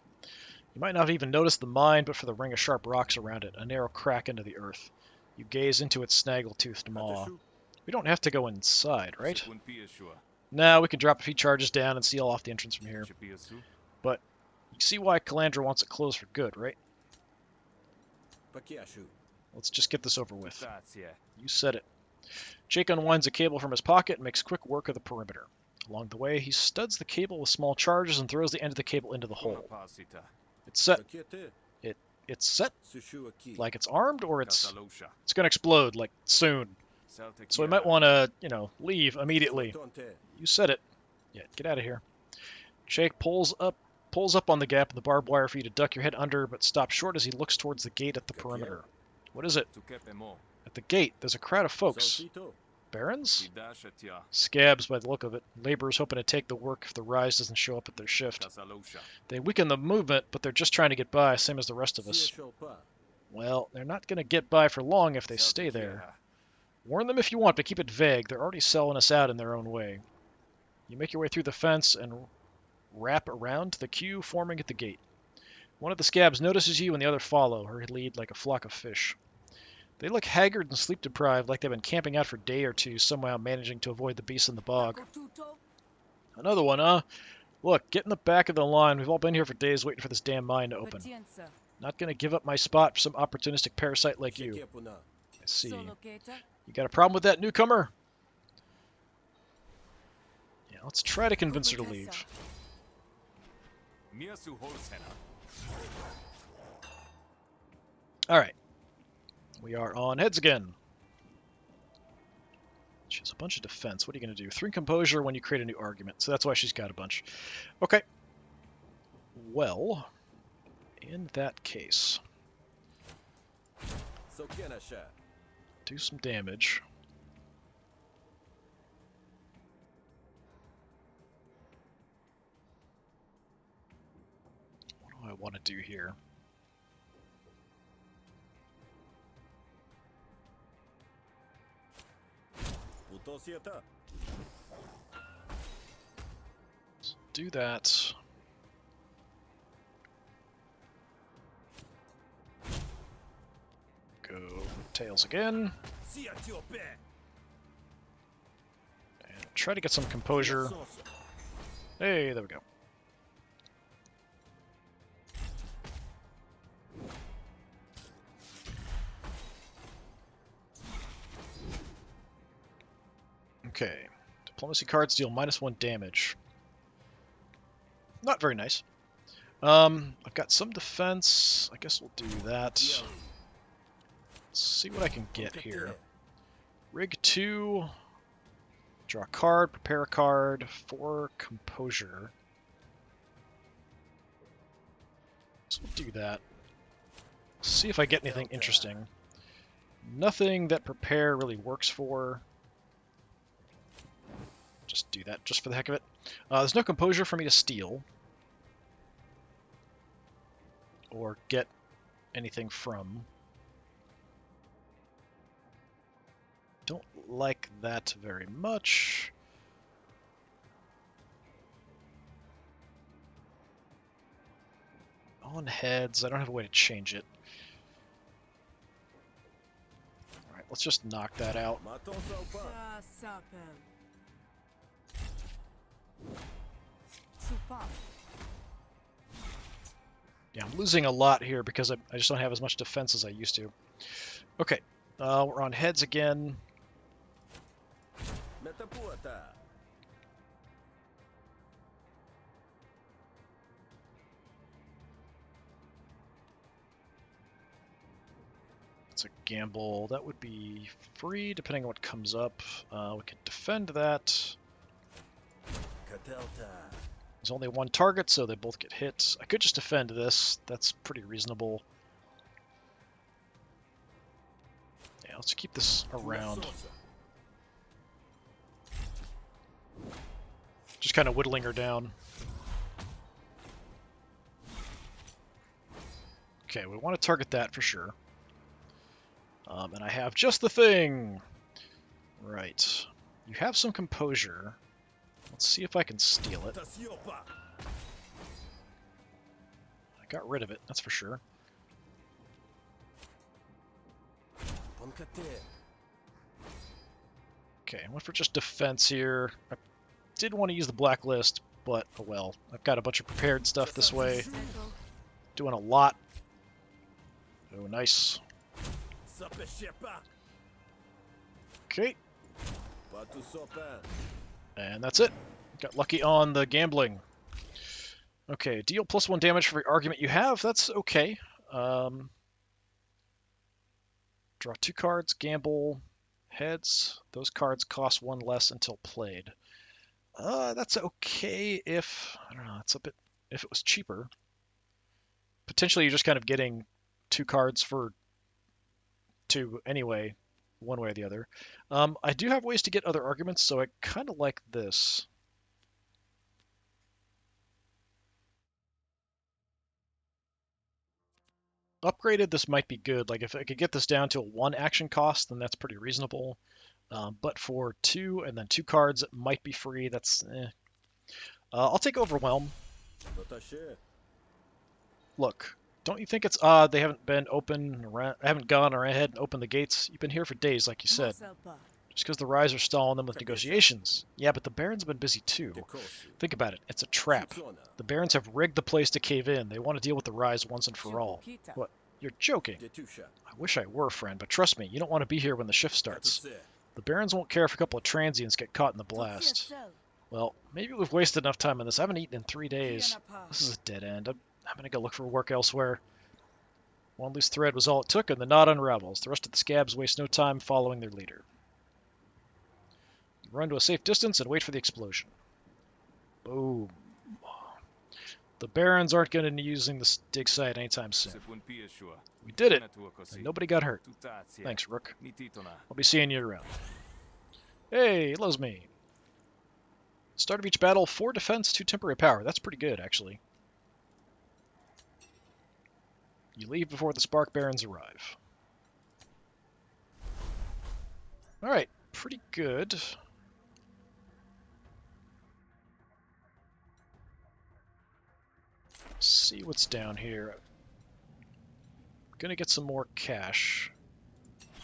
You might not even notice the mine, but for the ring of sharp rocks around it, a narrow crack into the earth. You gaze into its snaggle-toothed maw. We don't have to go inside, right? No, we can drop a few charges down and seal off the entrance from here. But you see why Calandra wants it closed for good, right? Let's just get this over with. You said it. Jake unwinds a cable from his pocket and makes quick work of the perimeter. Along the way, he studs the cable with small charges and throws the end of the cable into the hole. It's set. It's set? Like it's armed, or it's going to explode, like, soon. So we might want to, leave immediately. You said it. Yeah, get out of here. Jake pulls up on the gap in the barbed wire for you to duck your head under, but stops short as he looks towards the gate at the perimeter. What is it? At the gate, there's a crowd of folks. Barons? Scabs by the look of it. Laborers hoping to take the work if the rise doesn't show up at their shift. They weaken the movement, but they're just trying to get by, same as the rest of us. Well, they're not going to get by for long if they stay there. Warn them if you want, but keep it vague. They're already selling us out in their own way. You make your way through the fence and wrap around the queue forming at the gate. One of the scabs notices you and the other follow, her lead like a flock of fish. They look haggard and sleep-deprived, like they've been camping out for a day or two, somehow managing to avoid the beasts in the bog. Another one, huh? Look, get in the back of the line. We've all been here for days waiting for this damn mine to open. Not going to give up my spot for some opportunistic parasite like you. I see. You got a problem with that, newcomer? Yeah, let's try to convince her to leave. Alright. We are on heads again. She has a bunch of defense. What are you going to do? 3 composure when you create a new argument. So that's why she's got a bunch. Okay. Well, in that case, do some damage. What do I want to do here? Let's do that. Tails again. And try to get some composure. Hey, there we go. Okay. Diplomacy cards deal -1 damage. Not very nice. I've got some defense. I guess we'll do that. Let's see what I can get here. Rig 2. Draw a card, prepare a card for composure. So we'll do that. See if I get anything interesting. Nothing that prepare really works for. Just do that just for the heck of it. There's no composure for me to steal. Or get anything from. Don't like that very much. On heads, I don't have a way to change it. Alright, let's just knock that out. Yeah, I'm losing a lot here because I just don't have as much defense as I used to. Okay, we're on heads again. It's a gamble. That would be free depending on what comes up. We could defend that. There's only one target, so they both get hit. I could just defend this. That's pretty reasonable. Yeah, let's keep this around. Just kind of whittling her down. Okay, we want to target that for sure. And I have just the thing! Right. You have some composure. Let's see if I can steal it. I got rid of it, that's for sure. Okay, I went for just defense here. I did want to use the blacklist, but oh well. I've got a bunch of prepared stuff this way. Doing a lot. Oh, nice. Okay. And that's it. Got lucky on the gambling. Okay, deal +1 damage for every argument you have. That's okay. Draw 2 cards, gamble, heads. Those cards cost 1 less until played. That's okay if, I don't know, it's a bit, if it was cheaper. Potentially you're just kind of getting 2 cards for 2 anyway, one way or the other. I do have ways to get other arguments, so I kind of like this. Upgraded, this might be good. Like, if I could get this down to a 1 action cost, then that's pretty reasonable. But for 2 and then 2 cards, it might be free. That's I'll take Overwhelm. Look, don't you think it's odd they haven't been open around, haven't gone ahead and opened the gates? You've been here for days, like you said. Just because the Rise are stalling them with negotiations. Yeah, but the Barons have been busy too. Think about it. It's a trap. The Barons have rigged the place to cave in. They want to deal with the Rise once and for all. What? You're joking. I wish I were, friend, but trust me, you don't want to be here when the shift starts. The Barons won't care if a couple of transients get caught in the blast. Well, maybe we've wasted enough time on this. I haven't eaten in 3 days. This is a dead end. I'm gonna go look for work elsewhere. One loose thread was all it took, and the knot unravels. The rest of the scabs waste no time following their leader. Run to a safe distance and wait for the explosion. Boom. The Barons aren't going to be using this dig site anytime soon. We did it, and nobody got hurt. Thanks, Rook. I'll be seeing you around. Hey, it loves me. Start of each battle, 4 defense, 2 temporary power. That's pretty good, actually. You leave before the Spark Barons arrive. Alright, pretty good. See what's down here. I'm gonna get some more cash.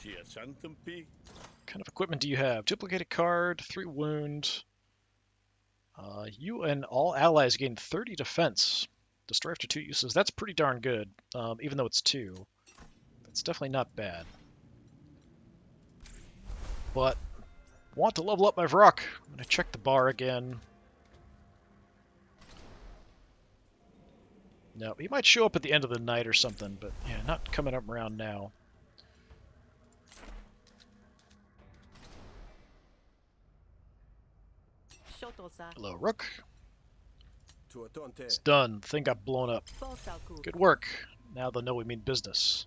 What kind of equipment do you have? Duplicated card, 3 wound. You and all allies gain 30 defense. Destroy after 2 uses. That's pretty darn good, even though it's 2. That's definitely not bad. But, want to level up my Rook. I'm going to check the bar again. No, he might show up at the end of the night or something, but yeah, not coming up around now. Hello, Rook. It's done. The thing got blown up. Good work. Now they'll know we mean business.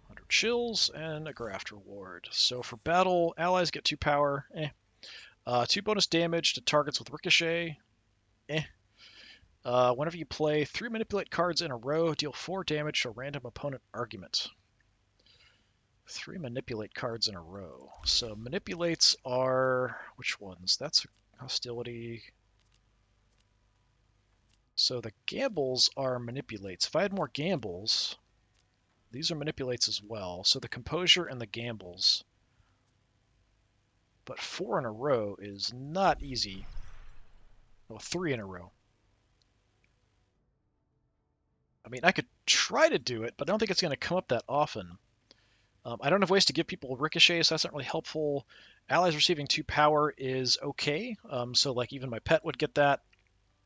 100 chills and a graft reward. So for battle, allies get 2 power. 2 bonus damage to targets with ricochet. Whenever you play 3 manipulate cards in a row, deal 4 damage to a random opponent argument. 3 manipulate cards in a row. So manipulates are... which ones? That's hostility. So the gambles are manipulates. If I had more gambles, these are manipulates as well. So the composure and the gambles. But 4 in a row is not easy. Well, 3 in a row. I mean, I could try to do it, but I don't think it's going to come up that often. I don't have ways to give people ricochet, so that's not really helpful. Allies receiving 2 power is okay. So like even my pet would get that.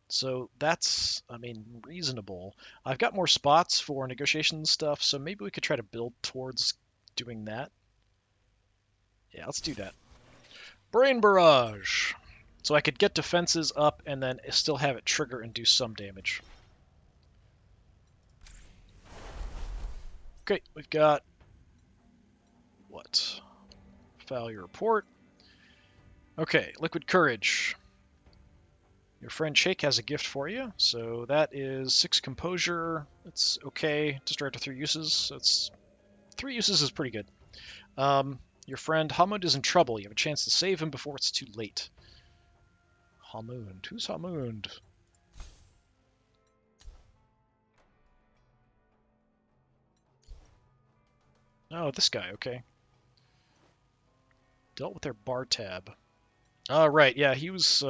So that's, I mean, reasonable. I've got more spots for negotiation stuff, so maybe we could try to build towards doing that. Yeah, let's do that. Brain Barrage! So I could get defenses up and then still have it trigger and do some damage. Okay, we've got... what? Failure report. Okay, Liquid Courage. Your friend Shake has a gift for you, so that is 6 composure. It's okay. Destroy after 3 uses. That's 3 uses is pretty good. Your friend Hamund is in trouble. You have a chance to save him before it's too late. Hamund. Who's Hamund? Oh, this guy. Okay. Dealt with their bar tab. Oh, right. Yeah, he was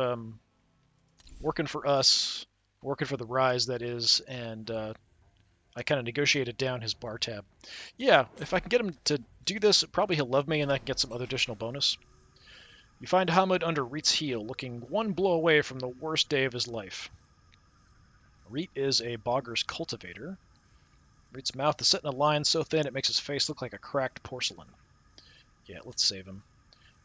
working for us, working for the Rise, that is, and I kind of negotiated down his bar tab. Yeah, if I can get him to do this, probably he'll love me and I can get some other additional bonus. You find Hamud under Reet's heel, looking 1 blow away from the worst day of his life. Reet is a Bogger's cultivator. Reet's mouth is set in a line so thin it makes his face look like a cracked porcelain. Yeah, let's save him.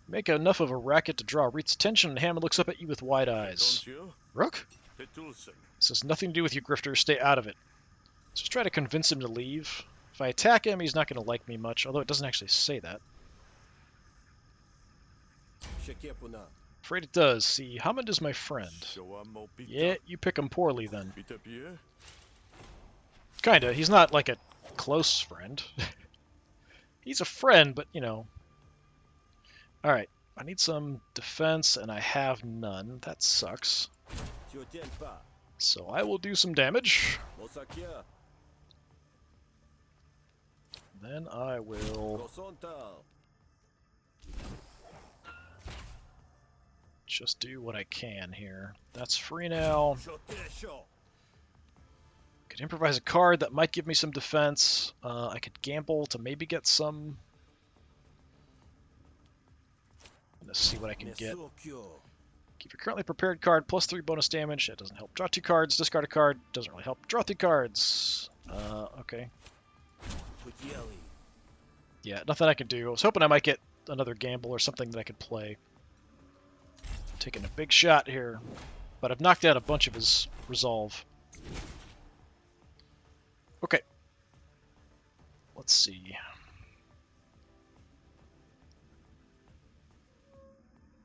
Make enough of a racket to draw Reet's attention, and Hammond looks up at you with wide eyes. Rook? This has nothing to do with you, Grifter. Stay out of it. Just try to convince him to leave. If I attack him, he's not going to like me much, although it doesn't actually say that. Afraid it does. See, Hammond is my friend. Yeah, you pick him poorly, then. Kinda. He's not like a close friend. He's a friend, but, you know. Alright, I need some defense, and I have none. That sucks. So I will do some damage. Then I will just do what I can here. That's free now. Could improvise a card that might give me some defense. I could gamble to maybe get some. Let's see what I can get. Keep your currently prepared card plus 3 bonus damage. That doesn't help. Draw 2 cards. Discard a card. Doesn't really help. Draw 3 cards. Okay. Yeah, nothing I can do. I was hoping I might get another gamble or something that I could play. Taking a big shot here. But I've knocked out a bunch of his resolve. Okay. Let's see.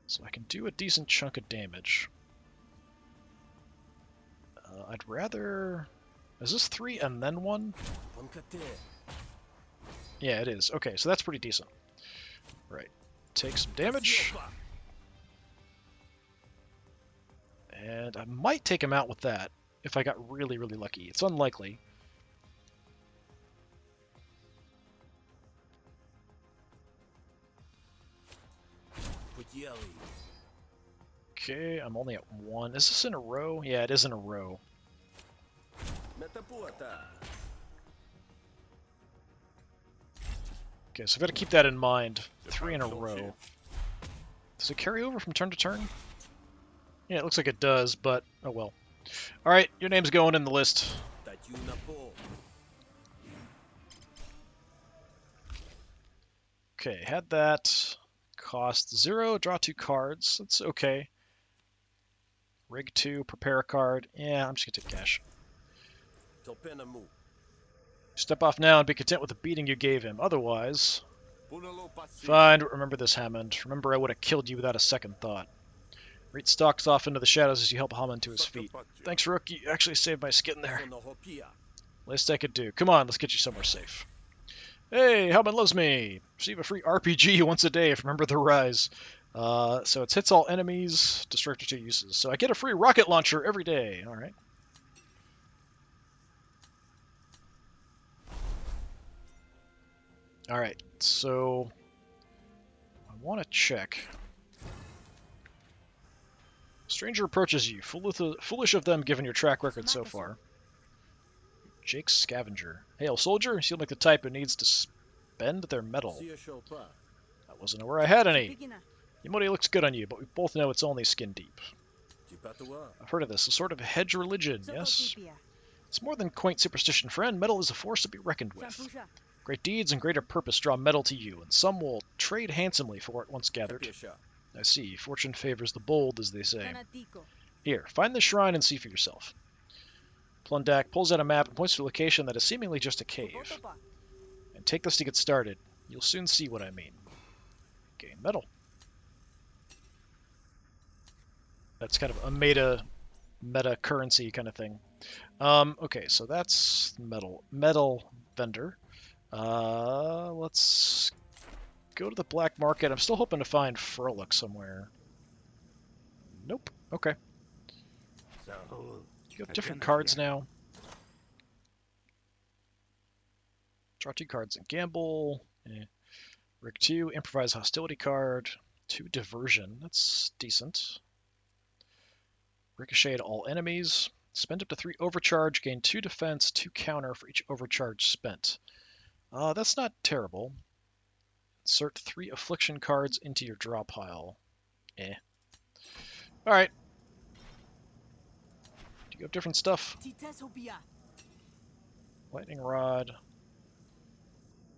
So I can do a decent chunk of damage. I'd rather... Is this 3 and then 1? Yeah, it is. Okay, so that's pretty decent. Right. Take some damage. And I might take him out with that, if I got really, really lucky. It's unlikely. Okay, I'm only at 1. Is this in a row? Yeah, it is in a row. Okay, so I've got to keep that in mind. 3 in a row. Does it carry over from turn to turn? Yeah, it looks like it does, but oh well. Alright, your name's going in the list. Okay, had that. Cost 0, draw 2 cards. That's okay. Rig 2, prepare a card. Yeah, I'm just gonna take cash. Step off now and be content with the beating you gave him. Otherwise... Fine, remember this, Hammond. Remember I would have killed you without a second thought. Reed stalks off into the shadows as you help Hammond to his feet. Thanks, Rook. You actually saved my skin there. Least I could do. Come on, let's get you somewhere safe. Hey, Hammond loves me. Receive a free RPG once a day if Remember the Rise. So it's hits all enemies, destroy 2 uses. So I get a free rocket launcher every day. Alright. Alright, so I want to check. Stranger approaches you, foolish of them given your track record so far. Jake Scavenger. Hail, soldier. You seem like the type who needs to spend their metal. I wasn't aware I had any. Your money looks good on you, but we both know it's only skin deep. I've heard of this, a sort of hedge religion, yes? It's more than quaint superstition, friend. Metal is a force to be reckoned with. Great deeds and greater purpose draw metal to you, and some will trade handsomely for it once gathered. I see. Fortune favors the bold, as they say. Here, find the shrine and see for yourself. Plundak pulls out a map and points to a location that is seemingly just a cave. And take this to get started. You'll soon see what I mean. Gain metal. That's kind of a meta currency kind of thing. Okay, so that's metal. Metal vendor. Let's go to the black market. I'm still hoping to find Furlock somewhere. Nope. Okay. You have different cards now. Draw 2 cards and gamble. Rig 2, improvise hostility card. 2 diversion. That's decent. Ricochet to all enemies. Spend up to 3 overcharge. Gain 2 defense, 2 counter for each overcharge spent. That's not terrible. Insert 3 affliction cards into your draw pile. Alright. Do you have different stuff? Lightning Rod.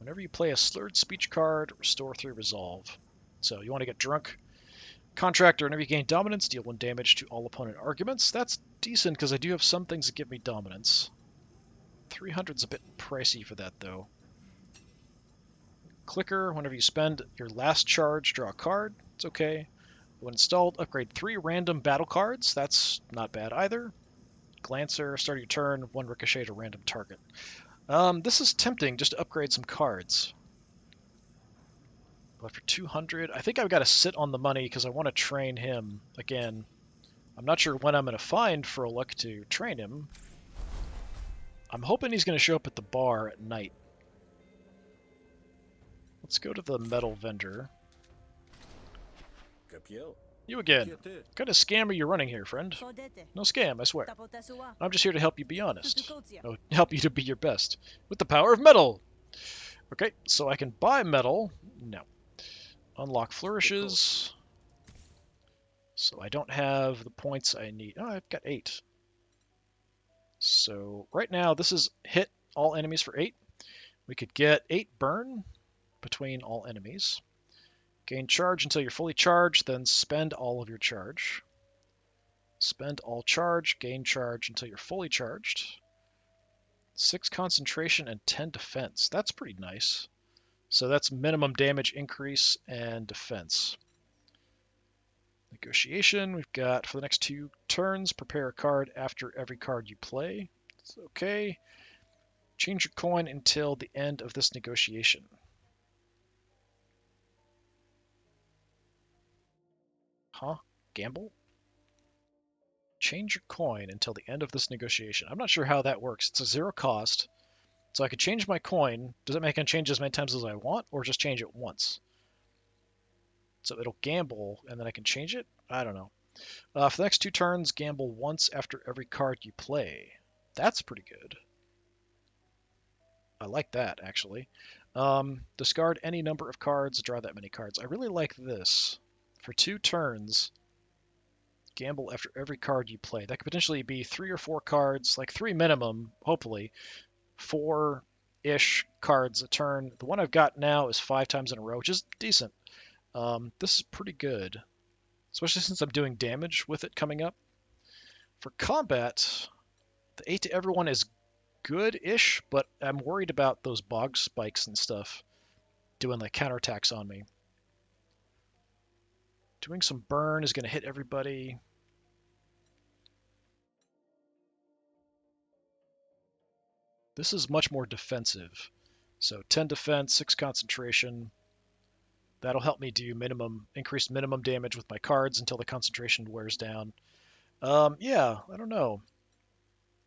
Whenever you play a slurred speech card, restore 3 resolve. So you want to get drunk. Contractor, whenever you gain dominance, deal 1 damage to all opponent arguments. That's decent because I do have some things that give me dominance. 300's a bit pricey for that though. Clicker, whenever you spend your last charge, draw a card. It's okay. When installed, upgrade 3 random battle cards. That's not bad either. Glancer, start your turn, 1 ricochet to random target. This is tempting just to upgrade some cards. But for 200, I think I've got to sit on the money because I want to train him again. I'm not sure when I'm going to find Furlock to train him. I'm hoping he's going to show up at the bar at night. Let's go to the metal vendor. You again. What kind of scam are you running here, friend? No scam, I swear. I'm just here to help you be honest. Oh, help you to be your best. With the power of metal! Okay, so I can buy metal. No. Unlock flourishes. So I don't have the points I need. Oh, I've got 8. So right now this is hit all enemies for 8. We could get 8 burn between all enemies. Gain charge until you're fully charged, then spend all of your charge. Spend all charge, gain charge until you're fully charged. 6 concentration and 10 defense. That's pretty nice. So that's minimum damage increase and defense. Negotiation, we've got for the next 2 turns, prepare a card after every card you play. It's okay. Change your coin until the end of this negotiation. Huh? Gamble? Change your coin until the end of this negotiation. I'm not sure how that works. It's a 0 cost. So I could change my coin. Does it make I can change as many times as I want, or just change it once? So it'll gamble, and then I can change it? I don't know. For the next 2 turns, gamble once after every card you play. That's pretty good. I like that, actually. Discard any number of cards, draw that many cards. I really like this. For 2 turns, gamble after every card you play. That could potentially be 3 or 4 cards, like 3 minimum, hopefully. 4-ish cards a turn. The one I've got now is 5 times in a row, which is decent. This is pretty good, especially since I'm doing damage with it coming up. For combat, the 8 to everyone is good-ish, but I'm worried about those bog spikes and stuff doing like counterattacks on me. Doing some burn is going to hit everybody. This is much more defensive. So 10 defense, 6 concentration. That'll help me do increased minimum damage with my cards until the concentration wears down. Yeah, I don't know.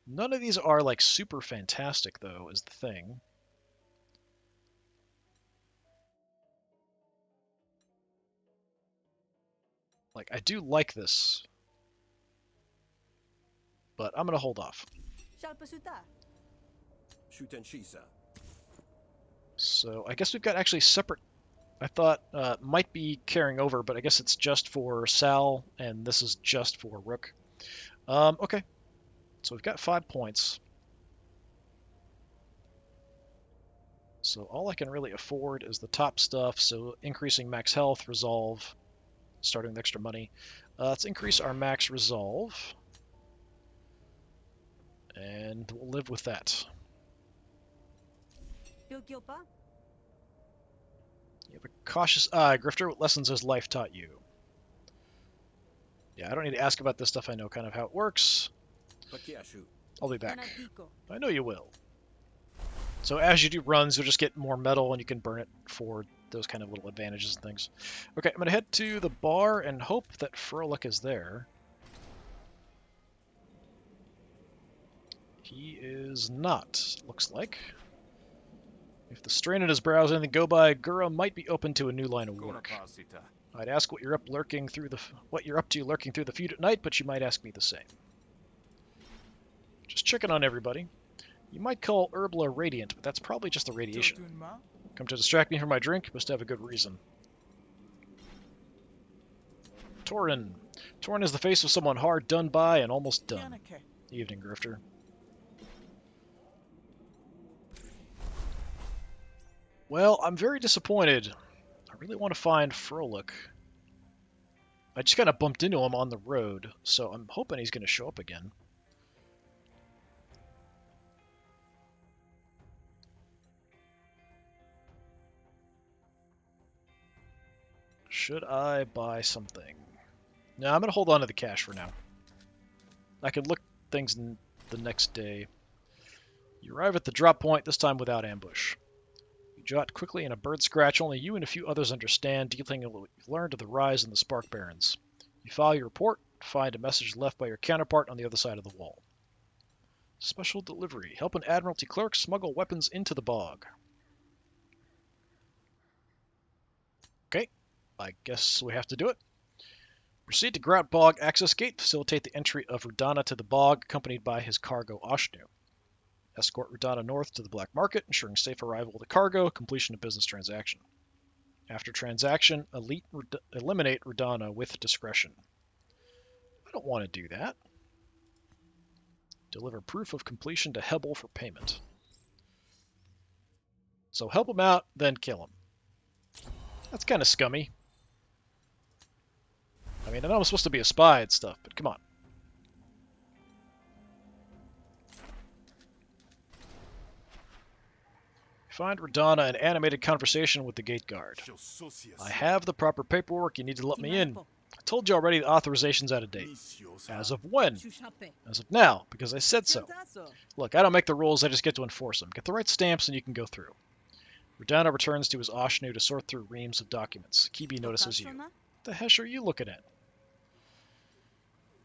None of these are like super fantastic though, is the thing. Like, I do like this, but I'm gonna hold off. So I guess we've got actually separate. I thought might be carrying over, but I guess it's just for Sal, and this is just for Rook. Okay, so we've got 5 points. So all I can really afford is the top stuff, so increasing max health, resolve, starting with extra money. Let's increase our max resolve, and we'll live with that. You have a cautious eye. Grifter, what lessons has life taught you? Yeah, I don't need to ask about this stuff. I know kind of how it works. I'll be back. I know you will. So as you do runs, you'll just get more metal, and you can burn it for those kind of little advantages and things. Okay, I'm going to head to the bar and hope that Froelich is there. He is not, looks like. If the strain in his brows anything go by, Gura might be open to a new line of work. I'd ask what you're up to lurking through the feud at night, but you might ask me the same. Just checking on everybody. You might call Herbla radiant, but that's probably just the radiation. Come to distract me from my drink? Must have a good reason. Torin. Torin is the face of someone hard done by and almost done. Evening, Grifter. Well, I'm very disappointed. I really want to find Froelich. I just kind of bumped into him on the road, so I'm hoping he's going to show up again. Should I buy something? No, I'm going to hold on to the cash for now. I can look things in the next day. You arrive at the drop point, this time without ambush. You jot quickly in a bird scratch only you and a few others understand, detailing what you've learned of the rise in the Spark Barons. You file your report, find a message left by your counterpart on the other side of the wall. Special delivery. Help an Admiralty clerk smuggle weapons into the bog. Okay, I guess we have to do it. Proceed to Grout Bog Access Gate, facilitate the entry of Rudana to the bog, accompanied by his cargo Oshnu. Escort Rudana north to the Black Market, ensuring safe arrival of the cargo, completion of business transaction. After transaction, eliminate Rudana with discretion. I don't want to do that. Deliver proof of completion to Hebel for payment. So help him out, then kill him. That's kind of scummy. I mean, I know I'm supposed to be a spy and stuff, but come on. Find Radana an animated conversation with the gate guard. I have the proper paperwork. You need to let me in. I told you already the authorization's out of date. As of when? As of now, because I said so. Look, I don't make the rules, I just get to enforce them. Get the right stamps and you can go through. Radana returns to his Oshnu to sort through reams of documents. Kibi notices you. What the heck are you looking at?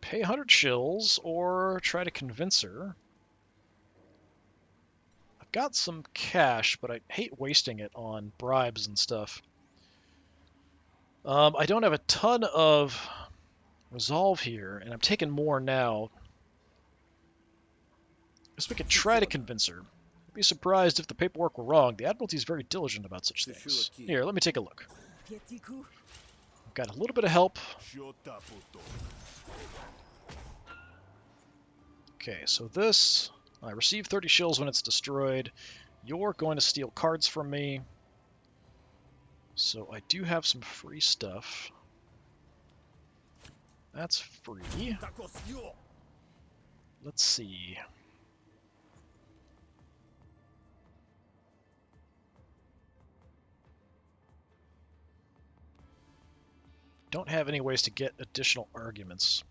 Pay 100 shills or try to convince her. I've got some cash, but I hate wasting it on bribes and stuff. I don't have a ton of resolve here, and I'm taking more now. Guess we could try to convince her. I'd be surprised if the paperwork were wrong. The Admiralty is very diligent about such things. Here, let me take a look. I've got a little bit of help. Okay, so this, I receive 30 shills when it's destroyed. You're going to steal cards from me. So I do have some free stuff. That's free. Let's see. Don't have any ways to get additional arguments.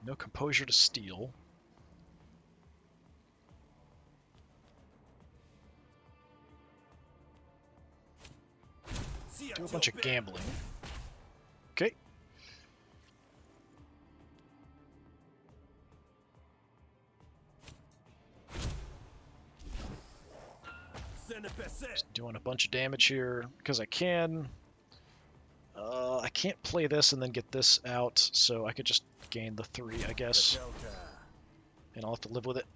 No composure to steal. Do a bunch of gambling. Okay. Just doing a bunch of damage here because I can. I can't play this and then get this out, so I could just gain the 3, I guess. And I'll have to live with it.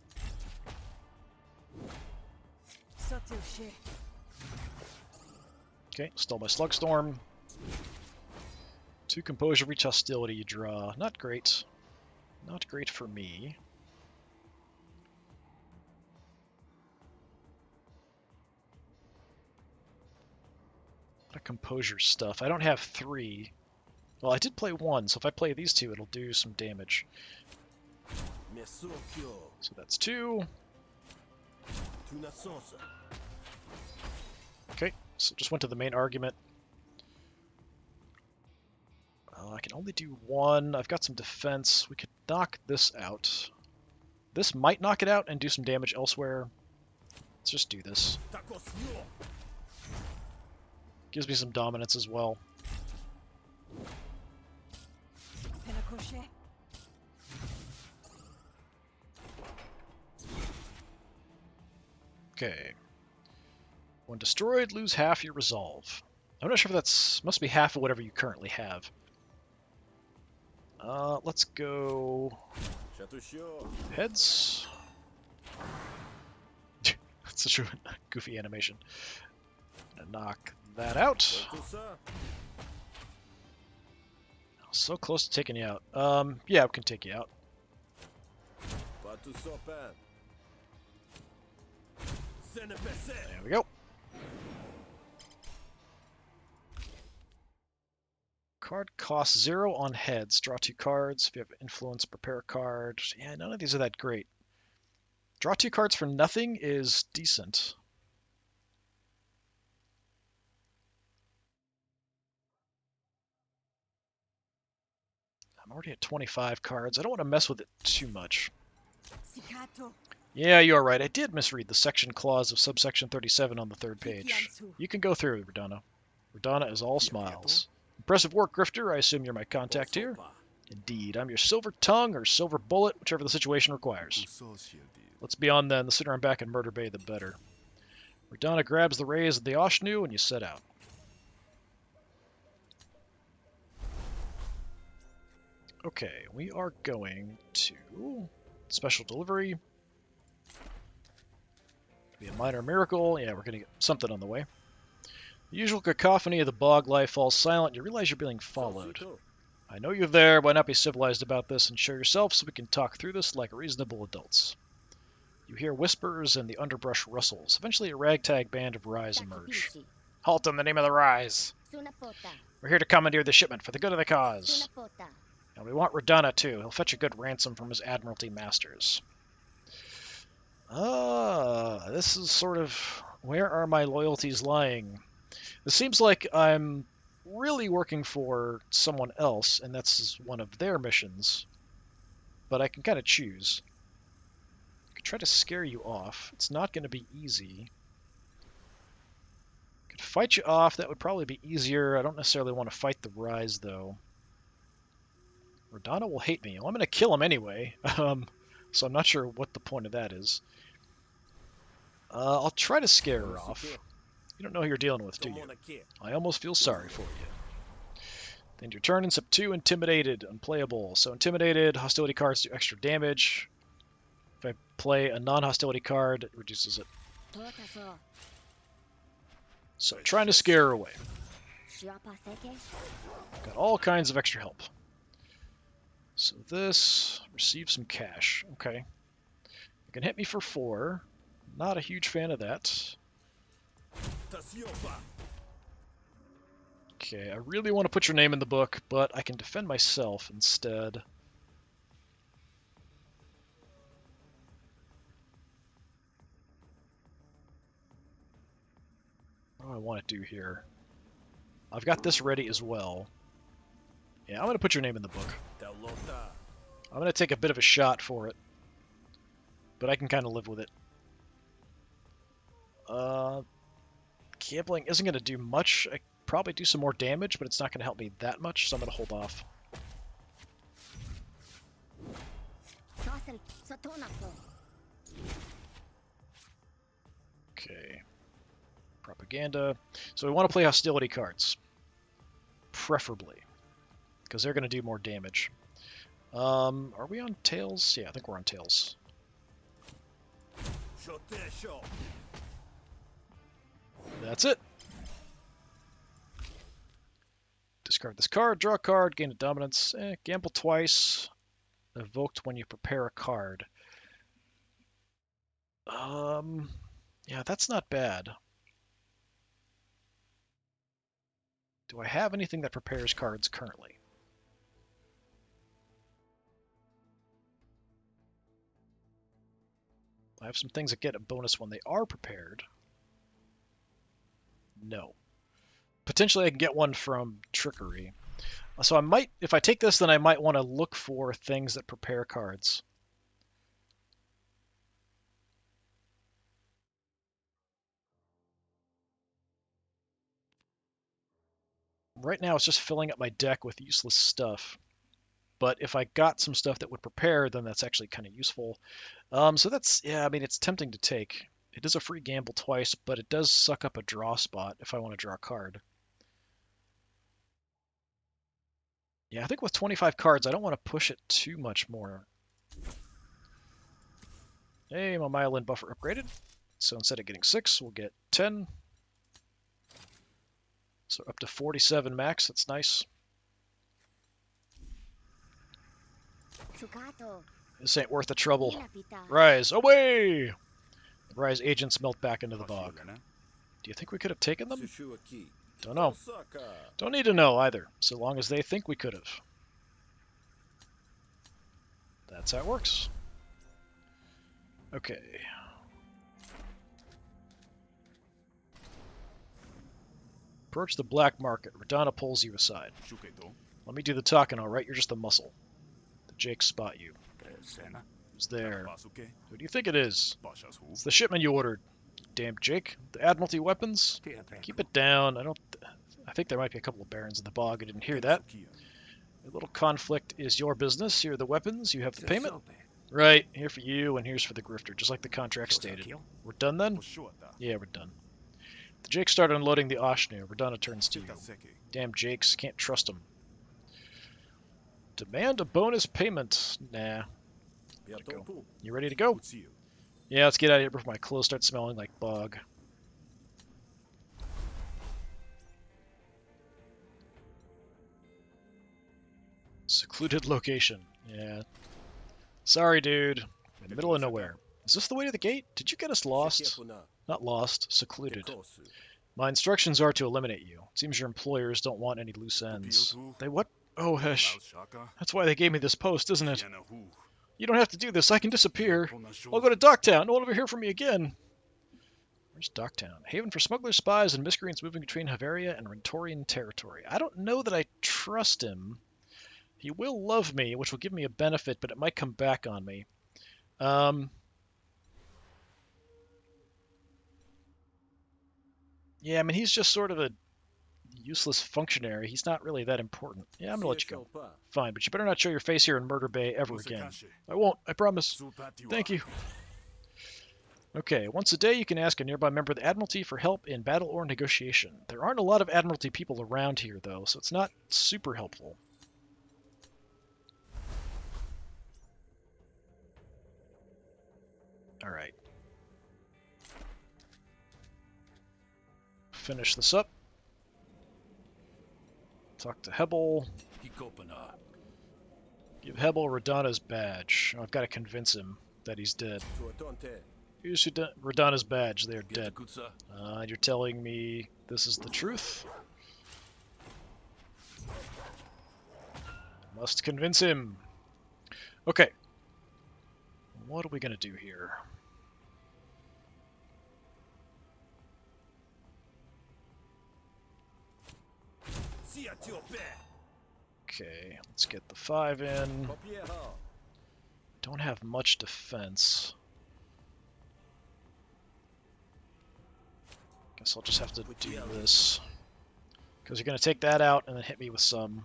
Okay, stole my Slugstorm. 2 composure, reach hostility you draw. Not great. Not great for me. A lot of composure stuff. I don't have 3. Well, I did play 1, so if I play these 2, it'll do some damage. So that's 2. Okay, so just went to the main argument. I can only do 1. I've got some defense. We could knock this out. This might knock it out and do some damage elsewhere. Let's just do this. Gives me some dominance as well. Okay. When destroyed, lose half your resolve. I'm not sure if that's... must be half of whatever you currently have. Let's go... heads. That's such a goofy animation. Gonna knock that out. So close to taking you out. Yeah, we can take you out. There we go. Card costs 0 on heads. Draw 2 cards. If you have influence, prepare a card. Yeah, none of these are that great. Draw 2 cards for nothing is decent. I'm already at 25 cards. I don't want to mess with it too much. Yeah, you are right. I did misread the section clause of subsection 37 on the 3rd page. You can go through, Radana. Radana is all smiles. Impressive work, Grifter. I assume you're my contact here. Indeed. I'm your silver tongue or silver bullet, whichever the situation requires. Let's be on then. The sooner I'm back in Murder Bay, the better. Radana grabs the rays of the Oshnu and you set out. Okay, we are going to special delivery. Be a minor miracle. Yeah, we're going to get something on the way. The usual cacophony of the bog life falls silent. You realize you're being followed. I know you're there. Why not be civilized about this and show yourself so we can talk through this like reasonable adults? You hear whispers and the underbrush rustles. Eventually a ragtag band of Rise emerge. Halt in the name of the Rise. We're here to commandeer the shipment for the good of the cause. And we want Radana too. He'll fetch a good ransom from his Admiralty masters. This is sort of... where are my loyalties lying? It seems like I'm really working for someone else, and that's one of their missions. But I can kind of choose. I could try to scare you off. It's not going to be easy. I could fight you off. That would probably be easier. I don't necessarily want to fight the Rise, though. Radana will hate me. Well, I'm going to kill him anyway. So I'm not sure what the point of that is. I'll try to scare her off. don't know who you're dealing with, do you? I almost feel sorry for you. End your turn in step 2, Intimidated, unplayable. So Intimidated, hostility cards do extra damage. If I play a non-hostility card, it reduces it. So trying to scare her away. Got all kinds of extra help. So this, receive some cash. Okay. You can hit me for 4. Not a huge fan of that. Okay, I really want to put your name in the book, but I can defend myself instead. What do I want to do here? I've got this ready as well. Yeah, I'm going to put your name in the book. I'm going to take a bit of a shot for it, but I can kind of live with it. Gambling isn't going to do much. I probably do some more damage, but it's not going to help me that much, so I'm going to hold off. Okay. Propaganda. So we want to play hostility cards. Preferably. Because they're going to do more damage. Are we on tails? Yeah, I think we're on tails. That's it. Discard this card, draw a card, gain a dominance. Gamble twice. Evoked when you prepare a card. Yeah, that's not bad. Do I have anything that prepares cards currently? I have some things that get a bonus when they are prepared. No. Potentially I can get one from Trickery. So I might, if I take this, then I might want to look for things that prepare cards. Right now it's just filling up my deck with useless stuff. But if I got some stuff that would prepare, then that's actually kind of useful. So that's, yeah, I mean, it's tempting to take. It is a free gamble twice, but it does suck up a draw spot if I want to draw a card. Yeah, I think with 25 cards, I don't want to push it too much more. Hey, my myelin buffer upgraded. So instead of getting 6, we'll get 10. So up to 47 max, that's nice. This ain't worth the trouble. Rise, away! Rise agents melt back into the bog. Do you think we could have taken them? Don't know. Don't need to know either, so long as they think we could have. That's how it works. Okay. Approach the black market. Radana pulls you aside. Let me do the talking, alright? You're just the muscle. The Jakes spot you. Who's there? Who do you think it is? It's the shipment you ordered. Damn Jake. The Admiralty weapons? Keep it down. I think there might be a couple of barons in the bog. I didn't hear that. A little conflict is your business. Here are the weapons. You have the payment. Right. Here for you, and here's for the grifter, just like the contract stated. We're done then? Yeah, we're done. The Jakes started unloading the Oshnu. Radana turns to you. Damn Jakes. Can't trust them. Demand a bonus payment. Nah. Let it go. You ready to go? Yeah, let's get out of here before my clothes start smelling like bog. Secluded location. Yeah. Sorry, dude. In the middle of nowhere. Is this the way to the gate? Did you get us lost? Not lost. Secluded. My instructions are to eliminate you. It seems your employers don't want any loose ends. They what? Oh, hesh. That's why they gave me this post, isn't it? You don't have to do this. I can disappear. I'll go to Docktown. No one will ever hear from me again. Where's Docktown? Haven for smugglers, spies, and miscreants moving between Haveria and Rentorian territory. I don't know that I trust him. He will love me, which will give me a benefit, but it might come back on me. Yeah, I mean, he's just sort of a useless functionary. He's not really that important. Yeah, I'm gonna let you go. Fine, but you better not show your face here in Murder Bay ever again. I won't, I promise. Thank you. Okay, once a day you can ask a nearby member of the Admiralty for help in battle or negotiation. There aren't a lot of Admiralty people around here, though, so it's not super helpful. Alright. Finish this up. Talk to Hebel. Give Hebel Radana's badge. Oh, I've got to convince him that he's dead. Here's Radana's badge. They're dead. You're telling me this is the truth? Must convince him. Okay. What are we going to do here? Okay, let's get the 5 in. Don't have much defense. Guess I'll just have to do this. Because you're going to take that out and then hit me with some.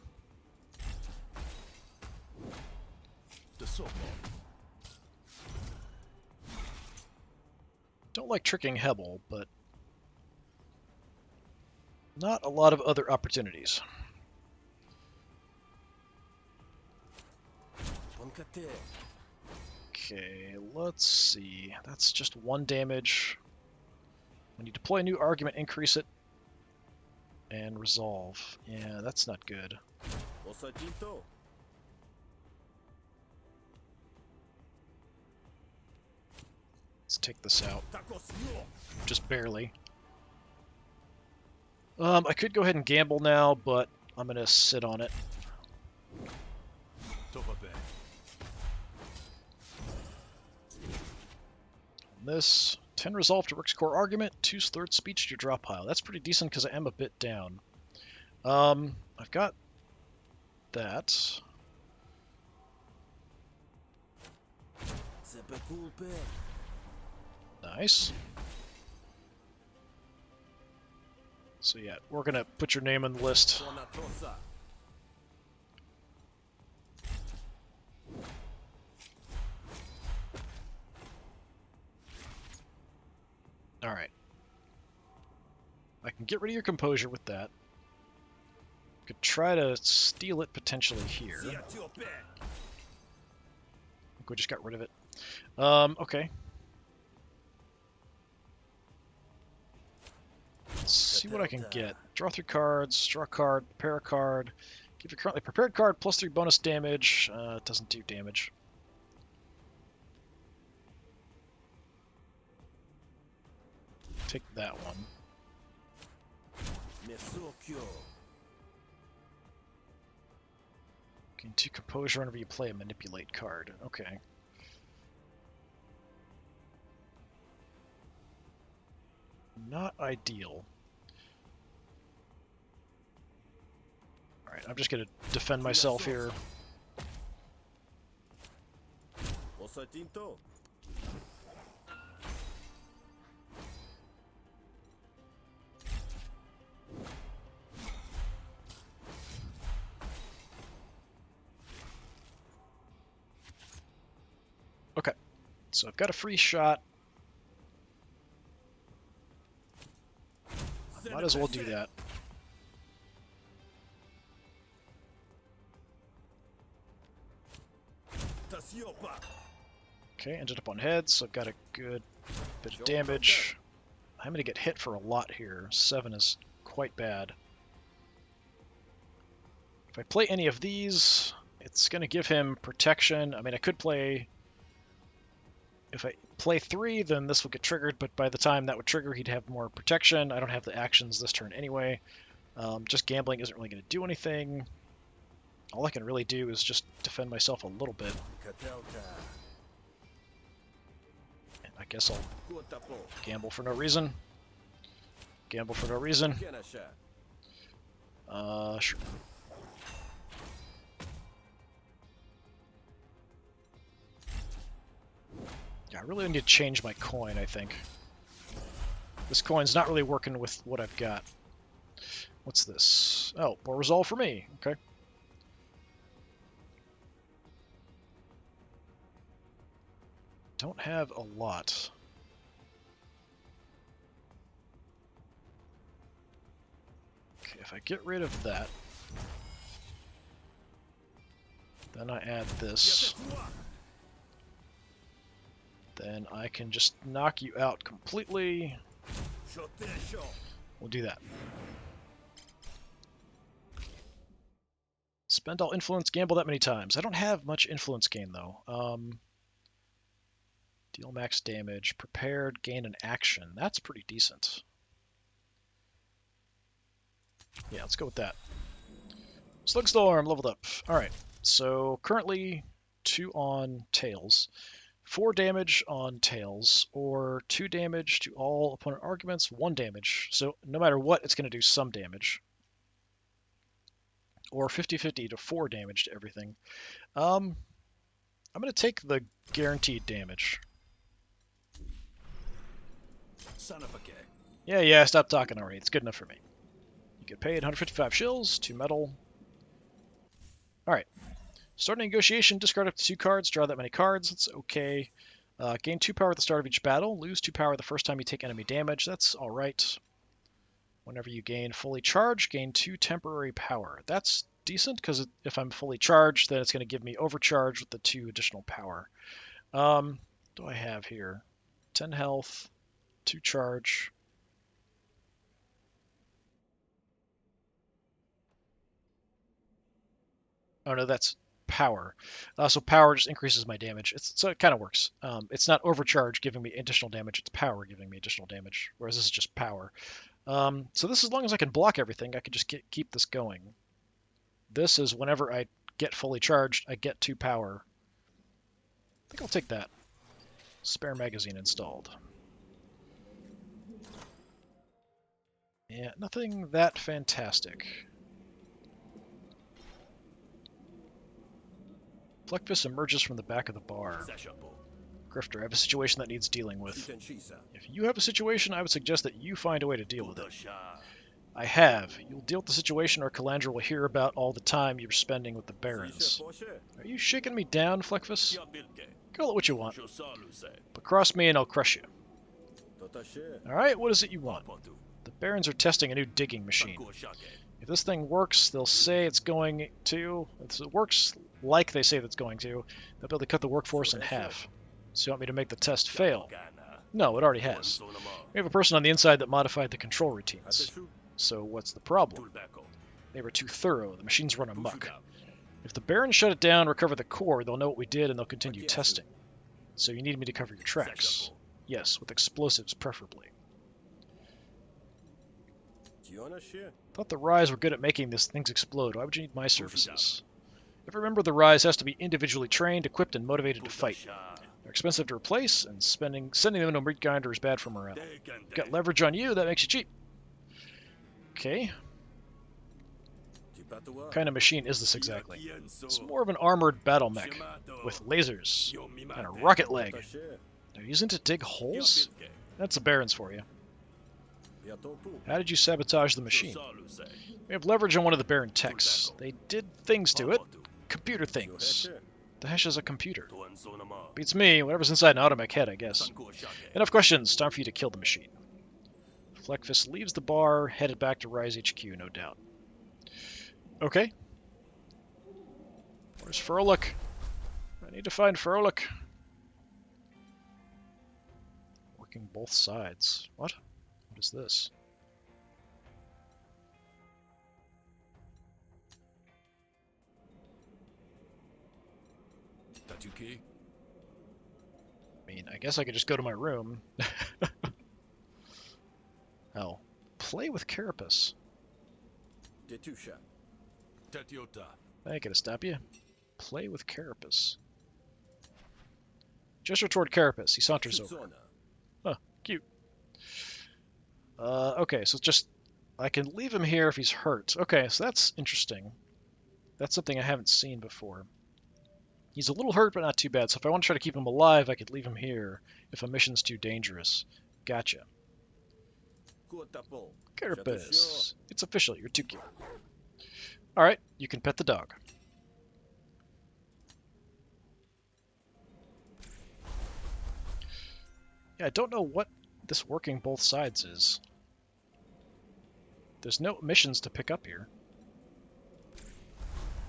Don't like tricking Hebel, but not a lot of other opportunities. Okay, let's see. That's just 1 damage. When you deploy a new argument, increase it and resolve. Yeah, that's not good. Let's take this out. Just barely. I could go ahead and gamble now, but I'm going to sit on it. This 10 resolve to Rook's core argument, 2/3 speech to your drop pile. That's pretty decent because I am a bit down. I've got that. Nice. So yeah, we're gonna put your name on the list. Alright. I can get rid of your composure with that. Could try to steal it potentially here. I think we just got rid of it. Okay. Let's see what I can get. Draw 3 cards, draw a card, prepare a card. Give your currently prepared card +3 bonus damage. It doesn't do damage. Take that one. Gain 2 composure whenever you play a manipulate card. Okay. Not ideal. Alright, I'm just gonna defend myself here. Okay, so I've got a free shot. Might as well do that. Okay, ended up on heads, so I've got a good bit of damage. I'm going to get hit for a lot here. 7 is quite bad. If I play any of these, it's going to give him protection. I mean, I could play... If I play 3, then this will get triggered, but by the time that would trigger, he'd have more protection. I don't have the actions this turn anyway. Just gambling isn't really going to do anything. All I can really do is just defend myself a little bit. And I guess I'll gamble for no reason. Gamble for no reason. Sure. Yeah, I really need to change my coin, I think. This coin's not really working with what I've got. What's this? Oh, more resolve for me. Okay. Don't have a lot. Okay, if I get rid of that, then I add this, then I can just knock you out completely. We'll do that. Spend all influence, gamble that many times. I don't have much influence gain, though. Deal max damage, prepared, gain an action. That's pretty decent. Yeah, let's go with that. Slugstorm, leveled up. Alright, so currently 2 on Tails. 4 damage on Tails, or 2 damage to all opponent arguments, 1 damage. So no matter what, it's going to do some damage. Or 50-50 to 4 damage to everything. I'm going to take the guaranteed damage. Son of a gay. Yeah, stop talking already. It's good enough for me. You get paid 155 shills, 2 metal. Alright. Start a negotiation, discard up to 2 cards, draw that many cards. That's okay. Gain 2 power at the start of each battle. Lose 2 power the first time you take enemy damage. That's alright. Whenever you gain fully charged, gain 2 temporary power. That's decent, because if I'm fully charged, then it's going to give me overcharge with the 2 additional power. What do I have here? 10 health, 2 charge. Oh no, that's power. So power just increases my damage. So it kind of works. It's not overcharge giving me additional damage, it's power giving me additional damage, whereas this is just power. So this, as long as I can block everything, I can just keep this going. This is whenever I get fully charged, I get 2 power. I think I'll take that. Spare magazine installed. Yeah, nothing that fantastic. Fleckvis emerges from the back of the bar. Grifter, I have a situation that needs dealing with. If you have a situation, I would suggest that you find a way to deal with it. I have. You'll deal with the situation, or Calandra will hear about all the time you're spending with the Barons. Are you shaking me down, Fleckvis? Call it what you want. But cross me and I'll crush you. Alright, what is it you want? The Barons are testing a new digging machine. If this thing works, they'll say it's going to. If it works like they say that's going to, they'll be able to cut the workforce in half. So you want me to make the test fail? No, it already has. We have a person on the inside that modified the control routines. So what's the problem? They were too thorough. The machines run amok. If the Barons shut it down, recover the core, they'll know what we did and they'll continue testing. So you need me to cover your tracks. Yes, with explosives preferably. Thought the Rise were good at making these things explode. Why would you need my services? If you remember, the Rise has to be individually trained, equipped, and motivated to fight. They're expensive to replace, and sending them to meat grinder is bad for morale. Got leverage on you, that makes you cheap. Okay. What kind of machine is this exactly? It's more of an armored battle mech, with lasers, and a rocket leg. They're using it to dig holes? That's the Barons for you. How did you sabotage the machine? We have leverage on one of the Baron techs. They did things to it. Computer things. The Hesh is a computer. Beats me. Whatever's inside an automech head, I guess. Enough questions. Time for you to kill the machine. Fleckvis leaves the bar, headed back to Rise HQ, no doubt. Okay. Where's Frolik? I need to find Frolik. Working both sides. What? What is this? I mean, I guess I could just go to my room. Oh. Play with Carapace. I ain't gonna stop you. Play with Carapace. Gesture toward Carapace. He saunters over. Huh, cute. Okay, so just... I can leave him here if he's hurt. Okay, so that's interesting. That's something I haven't seen before. He's a little hurt, but not too bad. So if I want to try to keep him alive, I could leave him here if a mission's too dangerous. Gotcha. Carapace. It's official. You're too cute. Alright, you can pet the dog. Yeah, I don't know what this working both sides is. there's no missions to pick up here.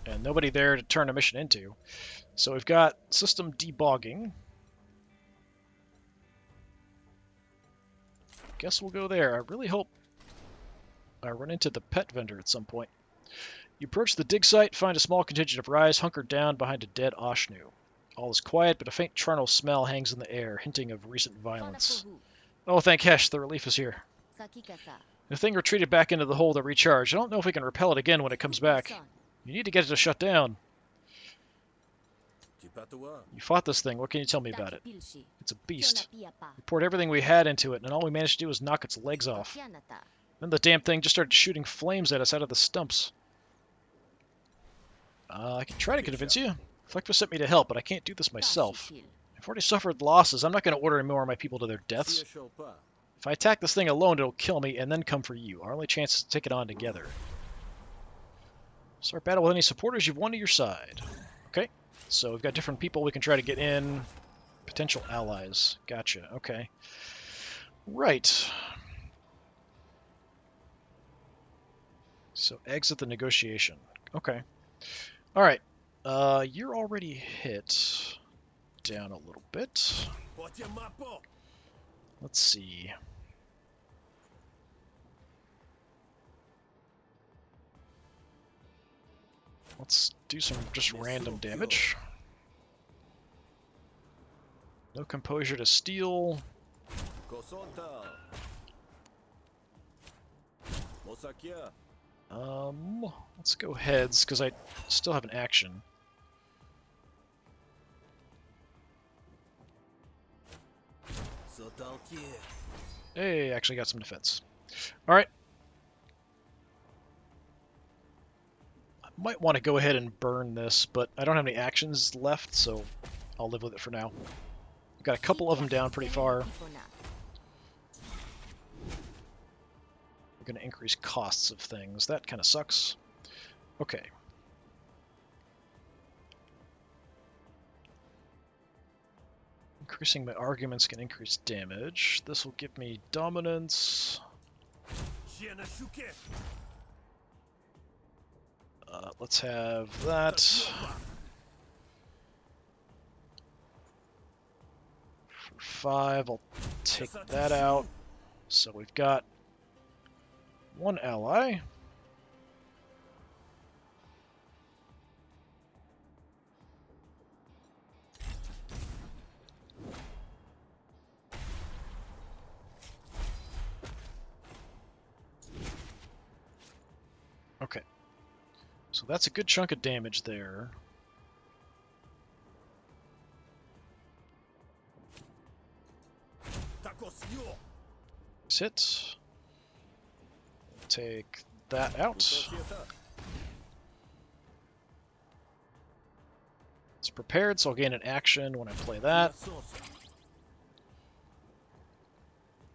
And nobody there to turn a mission into. So we've got system debogging. Guess we'll go there. I really hope I run into the pet vendor at some point. You approach the dig site, find a small contingent of Rise hunkered down behind a dead Oshnu. All is quiet, but a faint charnel smell hangs in the air, hinting of recent violence. Oh, thank Hesh, the relief is here. The thing retreated back into the hole to recharge. I don't know if we can repel it again when it comes back. You need to get it to shut down. You fought this thing. What can you tell me about it? It's a beast. We poured everything we had into it, and all we managed to do was knock its legs off. Then the damn thing just started shooting flames at us out of the stumps. I can try to convince you. Fleckva sent me to help, but I can't do this myself. I've already suffered losses. I'm not going to order any more of my people to their deaths. If I attack this thing alone, it'll kill me and then come for you. Our only chance is to take it on together. Start battle with any supporters you've won to your side. Okay, so we've got different people we can try to get in. Potential allies. Gotcha, okay. Right. So exit the negotiation. Okay. Alright. You're already hit down a little bit. Let's see. Let's do some just random damage. No composure to steal. Let's go heads, because I still have an action. Hey, actually got some defense. Alright. I might want to go ahead and burn this, but I don't have any actions left, so I'll live with it for now. I've got a couple of them down pretty far. We're going to increase costs of things. That kind of sucks. Okay. Increasing my arguments can increase damage. This will give me dominance. Let's have that. For 5, I'll take that out. So we've got one ally. Okay. So that's a good chunk of damage there. Sit. Take that out. It's prepared, so I'll gain an action when I play that.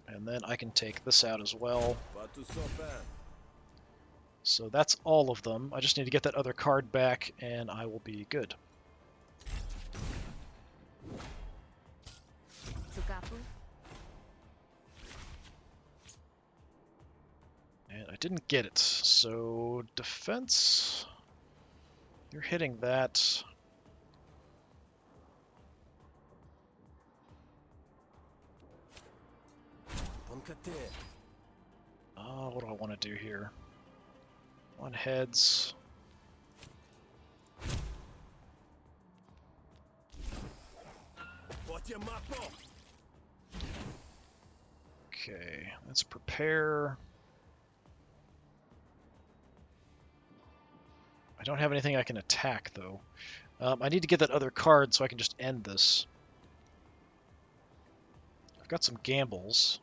And then I can take this out as well. So that's all of them. I just need to get that other card back, and I will be good. And I didn't get it, so defense. You're hitting that. What do I want to do here? On heads. Okay, let's prepare. I don't have anything I can attack, though. I need to get that other card so I can just end this. I've got some gambles.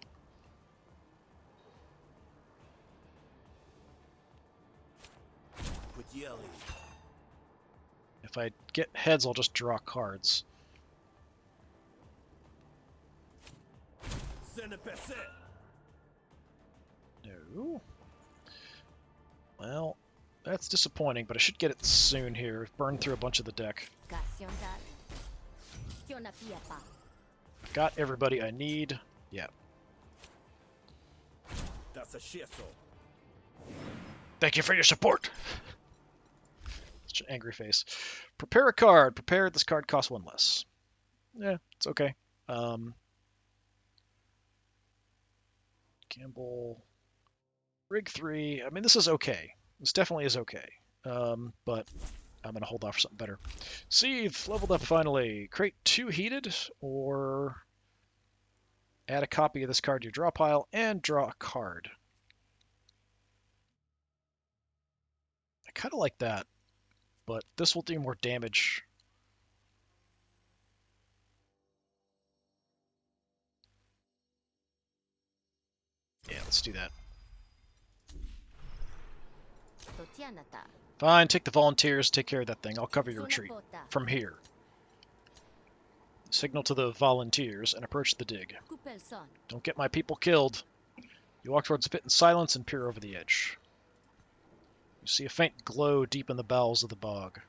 If I get heads, I'll just draw cards. No. Well, that's disappointing, but I should get it soon here. Burn through a bunch of the deck. I've got everybody I need. Yeah. Thank you for your support. Such an angry face. Prepare a card. Prepare. This card costs 1 less. Yeah, it's okay. Gamble. Rig 3. I mean, this is okay. This definitely is okay. But I'm going to hold off for something better. Seethe, leveled up finally. Create 2 heated, or add a copy of this card to your draw pile and draw a card. I kind of like that, but this will do more damage. Yeah, let's do that. Fine, take the volunteers, take care of that thing. I'll cover your retreat from here. Signal to the volunteers and approach the dig. Don't get my people killed. You walk towards the pit in silence and peer over the edge. You see a faint glow deep in the bowels of the bog.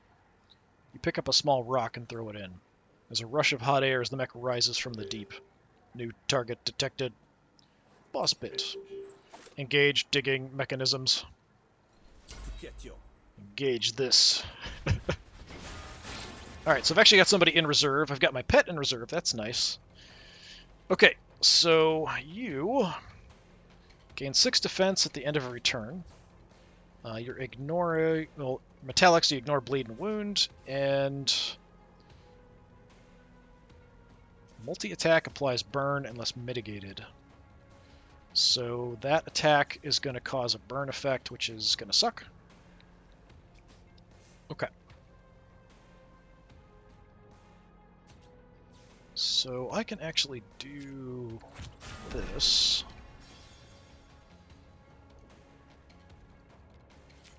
You pick up a small rock and throw it in. There's a rush of hot air as the mech rises from the deep. New target detected. Boss pit. Engage digging mechanisms. Engage this. Alright, so I've actually got somebody in reserve. I've got my pet in reserve. That's nice. Okay, so you gain 6 defense at the end of a return. You're ignoring... Well, metallics, you ignore bleed and wound, and... multi-attack applies burn unless mitigated. So that attack is going to cause a burn effect, which is going to suck. Okay. So I can actually do this.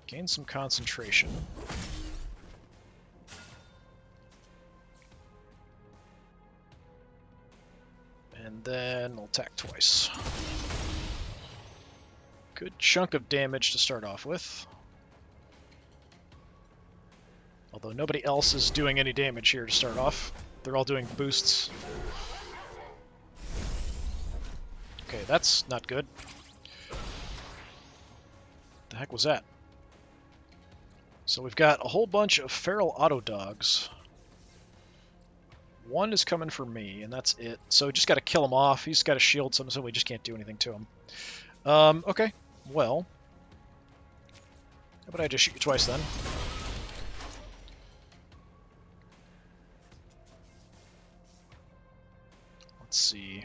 Gain some concentration. And then I'll attack twice. Good chunk of damage to start off with. Although nobody else is doing any damage here to start off. They're all doing boosts. Okay, that's not good. The heck was that? So we've got a whole bunch of feral auto dogs. One is coming for me, and that's it. So we just got to kill him off. He's got a shield, so we just can't do anything to him. Okay, well. How about I just shoot you twice then? Let's see.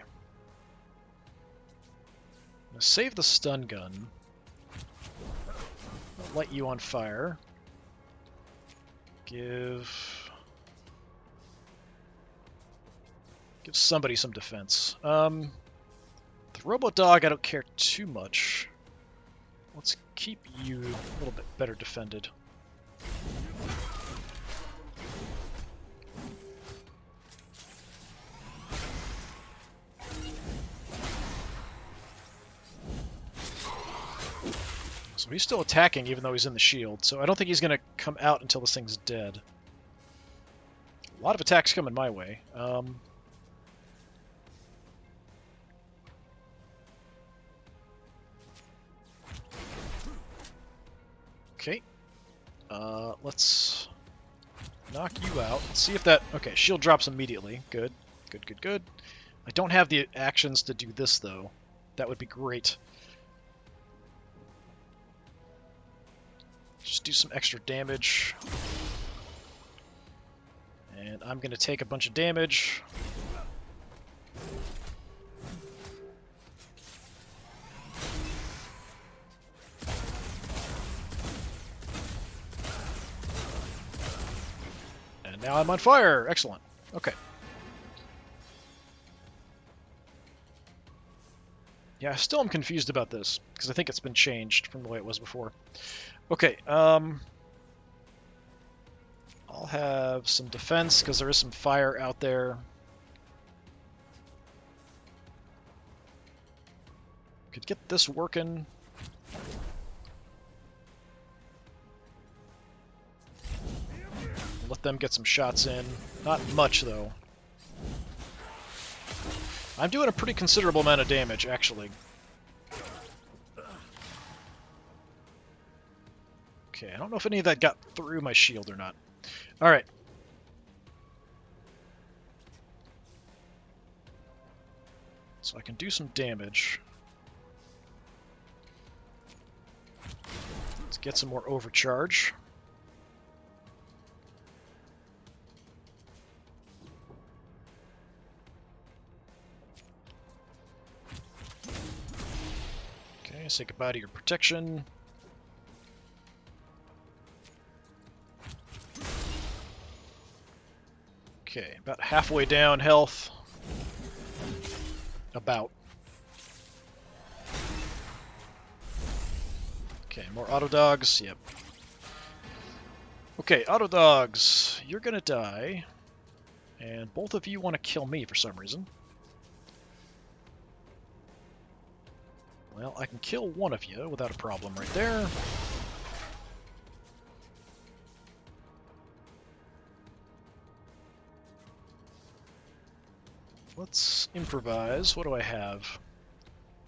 I'm gonna save the stun gun. I'll light you on fire. Give somebody some defense. The robot dog I don't care too much. Let's keep you a little bit better defended. So he's still attacking even though he's in the shield, so I don't think he's going to come out until this thing's dead. A lot of attacks coming my way. Okay. Let's knock you out. Let's see if that... Okay, shield drops immediately. Good. Good, good, good. I don't have the actions to do this, though. That would be great. Just do some extra damage. And I'm going to take a bunch of damage. And now I'm on fire! Excellent. Okay. Yeah, I still am confused about this, because I think it's been changed from the way it was before. Okay, I'll have some defense, because there is some fire out there. Could get this working. Let them get some shots in. Not much, though. I'm doing a pretty considerable amount of damage, actually. Okay, I don't know if any of that got through my shield or not. Alright. So I can do some damage. Let's get some more overcharge. Okay, say goodbye to your protection. Okay, about halfway down health. About. Okay, more auto dogs. Yep. Okay, auto dogs. You're gonna die. And both of you want to kill me for some reason. Well, I can kill one of you without a problem right there. Let's improvise. What do I have?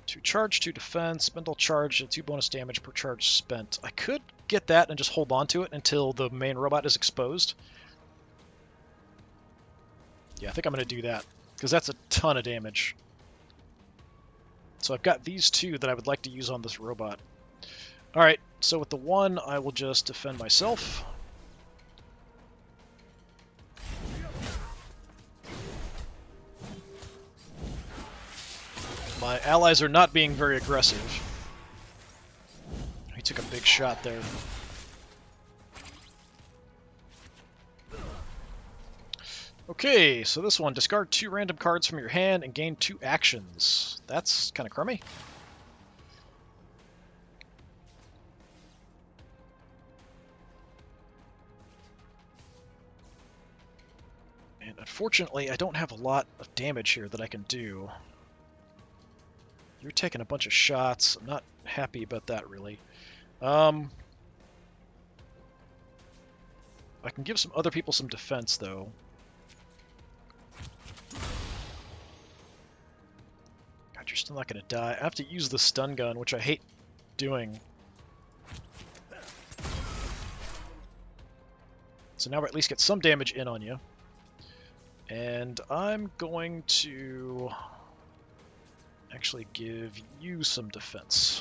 2 charge, 2 defense, spindle charge, and 2 bonus damage per charge spent. I could get that and just hold on to it until the main robot is exposed. Yeah, I think I'm going to do that, because that's a ton of damage. So I've got these 2 that I would like to use on this robot. Alright, so with the 1, I will just defend myself. My allies are not being very aggressive. He took a big shot there. Okay, so this one, discard 2 random cards from your hand and gain 2 actions. That's kind of crummy. And unfortunately, I don't have a lot of damage here that I can do. You're taking a bunch of shots. I'm not happy about that, really. I can give some other people some defense, though. God, you're still not going to die. I have to use the stun gun, which I hate doing. So now we at least get some damage in on you. And I'm going to actually give you some defense.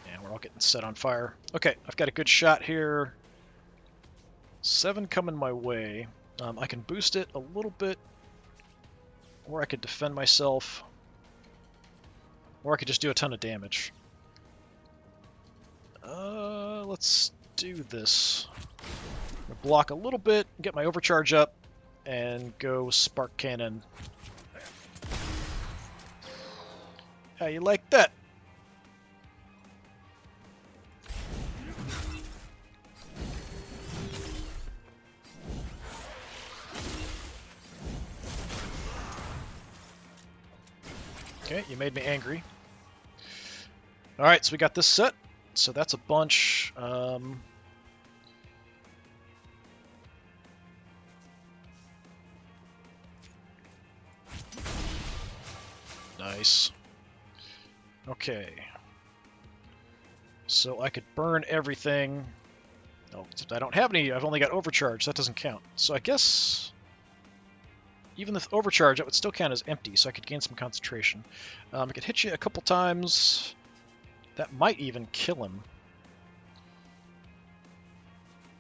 And we're all getting set on fire. Okay, I've got a good shot here. 7 coming my way. I can boost it a little bit, or I could defend myself, or I could just do a ton of damage. Let's do this. I'm gonna block a little bit, get my overcharge up, and go spark cannon. How you like that? Okay, you made me angry. Alright, so we got this set. So that's a bunch. Nice. Okay. So I could burn everything. Oh, I don't have any. I've only got overcharge. That doesn't count. So I guess even with overcharge, that would still count as empty, so I could gain some concentration. I could hit you a couple times. That might even kill him.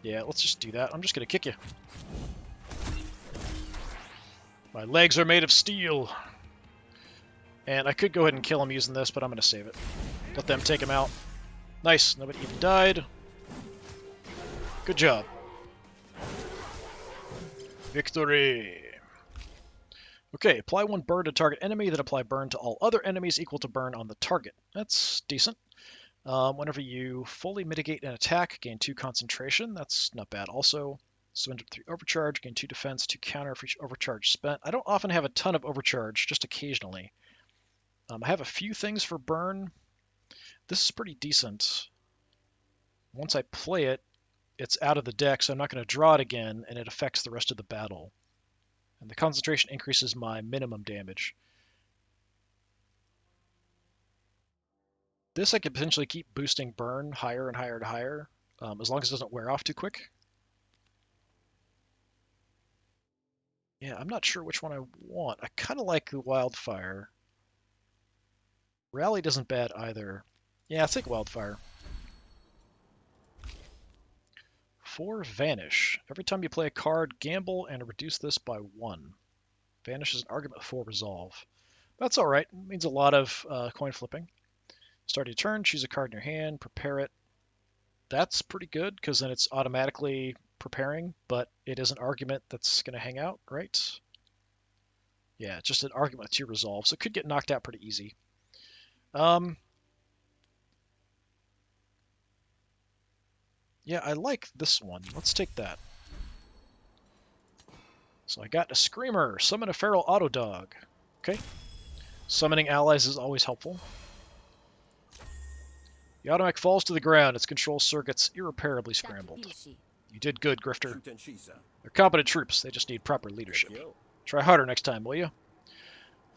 Yeah, let's just do that. I'm just going to kick you. My legs are made of steel. And I could go ahead and kill him using this, but I'm going to save it. Let them take him out. Nice. Nobody even died. Good job. Victory. Okay, apply 1 burn to target enemy, then apply burn to all other enemies equal to burn on the target. That's decent. Whenever you fully mitigate an attack, gain 2 concentration. That's not bad also. Surrender 3 overcharge, gain 2 defense, 2 counter for each overcharge spent. I don't often have a ton of overcharge, just occasionally. I have a few things for burn. This is pretty decent. Once I play it, it's out of the deck, so I'm not going to draw it again, and it affects the rest of the battle. And the concentration increases my minimum damage. This I could potentially keep boosting burn higher and higher and higher, as long as it doesn't wear off too quick. Yeah, I'm not sure which one I want. I kind of like the Wildfire. Rally doesn't bad either. Yeah, I'll take Wildfire. 4 Vanish. Every time you play a card, gamble and reduce this by 1. Vanish is an argument for Resolve. That's alright. It means a lot of coin flipping. Start your turn, choose a card in your hand, prepare it. That's pretty good, because then it's automatically preparing, but it is an argument that's going to hang out, right? Yeah, just an argument to resolve, so it could get knocked out pretty easy. Yeah, I like this one. Let's take that. So I got a Screamer, summon a feral auto dog. Okay. Summoning allies is always helpful. The automatic falls to the ground, its control circuits irreparably scrambled. You did good, Grifter. They're competent troops, they just need proper leadership. Try harder next time, will you?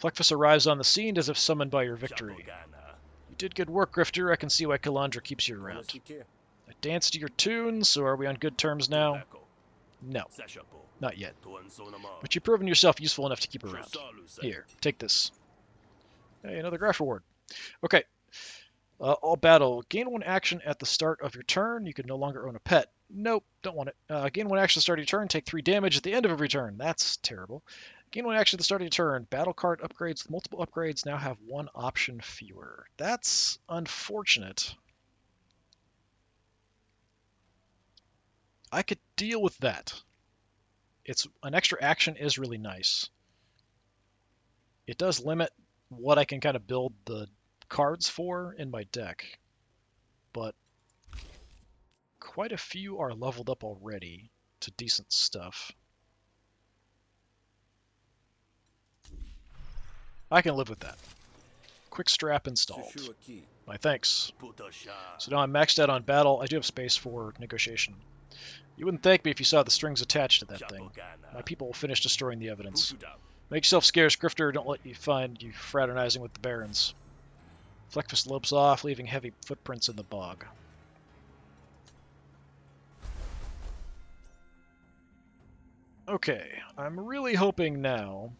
Fleckfus arrives on the scene as if summoned by your victory. You did good work, Grifter. I can see why Kalandra keeps you around. I danced to your tune, so are we on good terms now? No, not yet. But you've proven yourself useful enough to keep around. Here, take this. Hey, another Graph Reward. Okay. All battle. Gain 1 action at the start of your turn. You can no longer own a pet. Nope, don't want it. Gain 1 action at the start of your turn. Take 3 damage at the end of every turn. That's terrible. Gain 1 action at the start of your turn. Battle card upgrades with multiple upgrades now have 1 option fewer. That's unfortunate. I could deal with that. It's an extra action is really nice. It does limit what I can kind of build the cards for in my deck, but quite a few are leveled up already to decent stuff. I can live with that. Quick strap installed. My thanks. So now I'm maxed out on battle. I do have space for negotiation. You wouldn't thank me if you saw the strings attached to that thing. My people will finish destroying the evidence. Make yourself scarce, Grifter. Don't let you find you fraternizing with the barons. Fleckfus lopes off, leaving heavy footprints in the bog. Okay, I'm really hoping now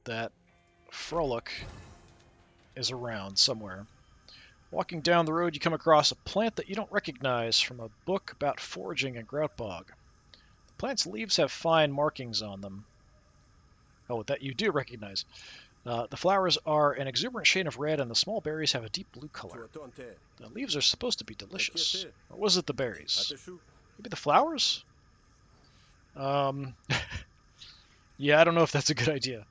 that Frolic is around somewhere. Walking down the road, you come across a plant that you don't recognize from a book about foraging in Groutbog. The plant's leaves have fine markings on them. Oh, that you do recognize. The flowers are an exuberant shade of red, and the small berries have a deep blue color. The leaves are supposed to be delicious. Or was it the berries? Maybe the flowers? Yeah, I don't know if that's a good idea.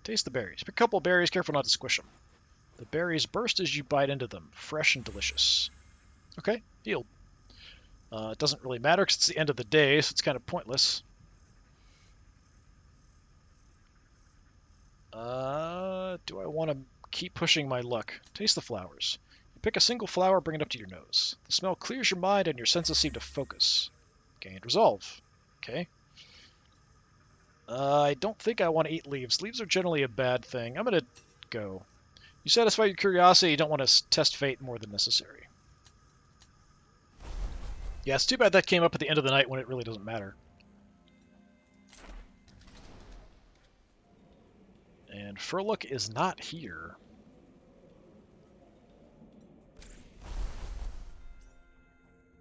Taste the berries. Pick a couple of berries, careful not to squish them. The berries burst as you bite into them, fresh and delicious. Okay, deal. It doesn't really matter because it's the end of the day, so it's kind of pointless. Do I want to keep pushing my luck? Taste the flowers. You pick a single flower, bring it up to your nose. The smell clears your mind and your senses seem to focus. Gained resolve. Okay. I don't think I want to eat leaves. Leaves are generally a bad thing. I'm going to go. You satisfy your curiosity, you don't want to test fate more than necessary. Yeah, it's too bad that came up at the end of the night when it really doesn't matter. And Furlock is not here.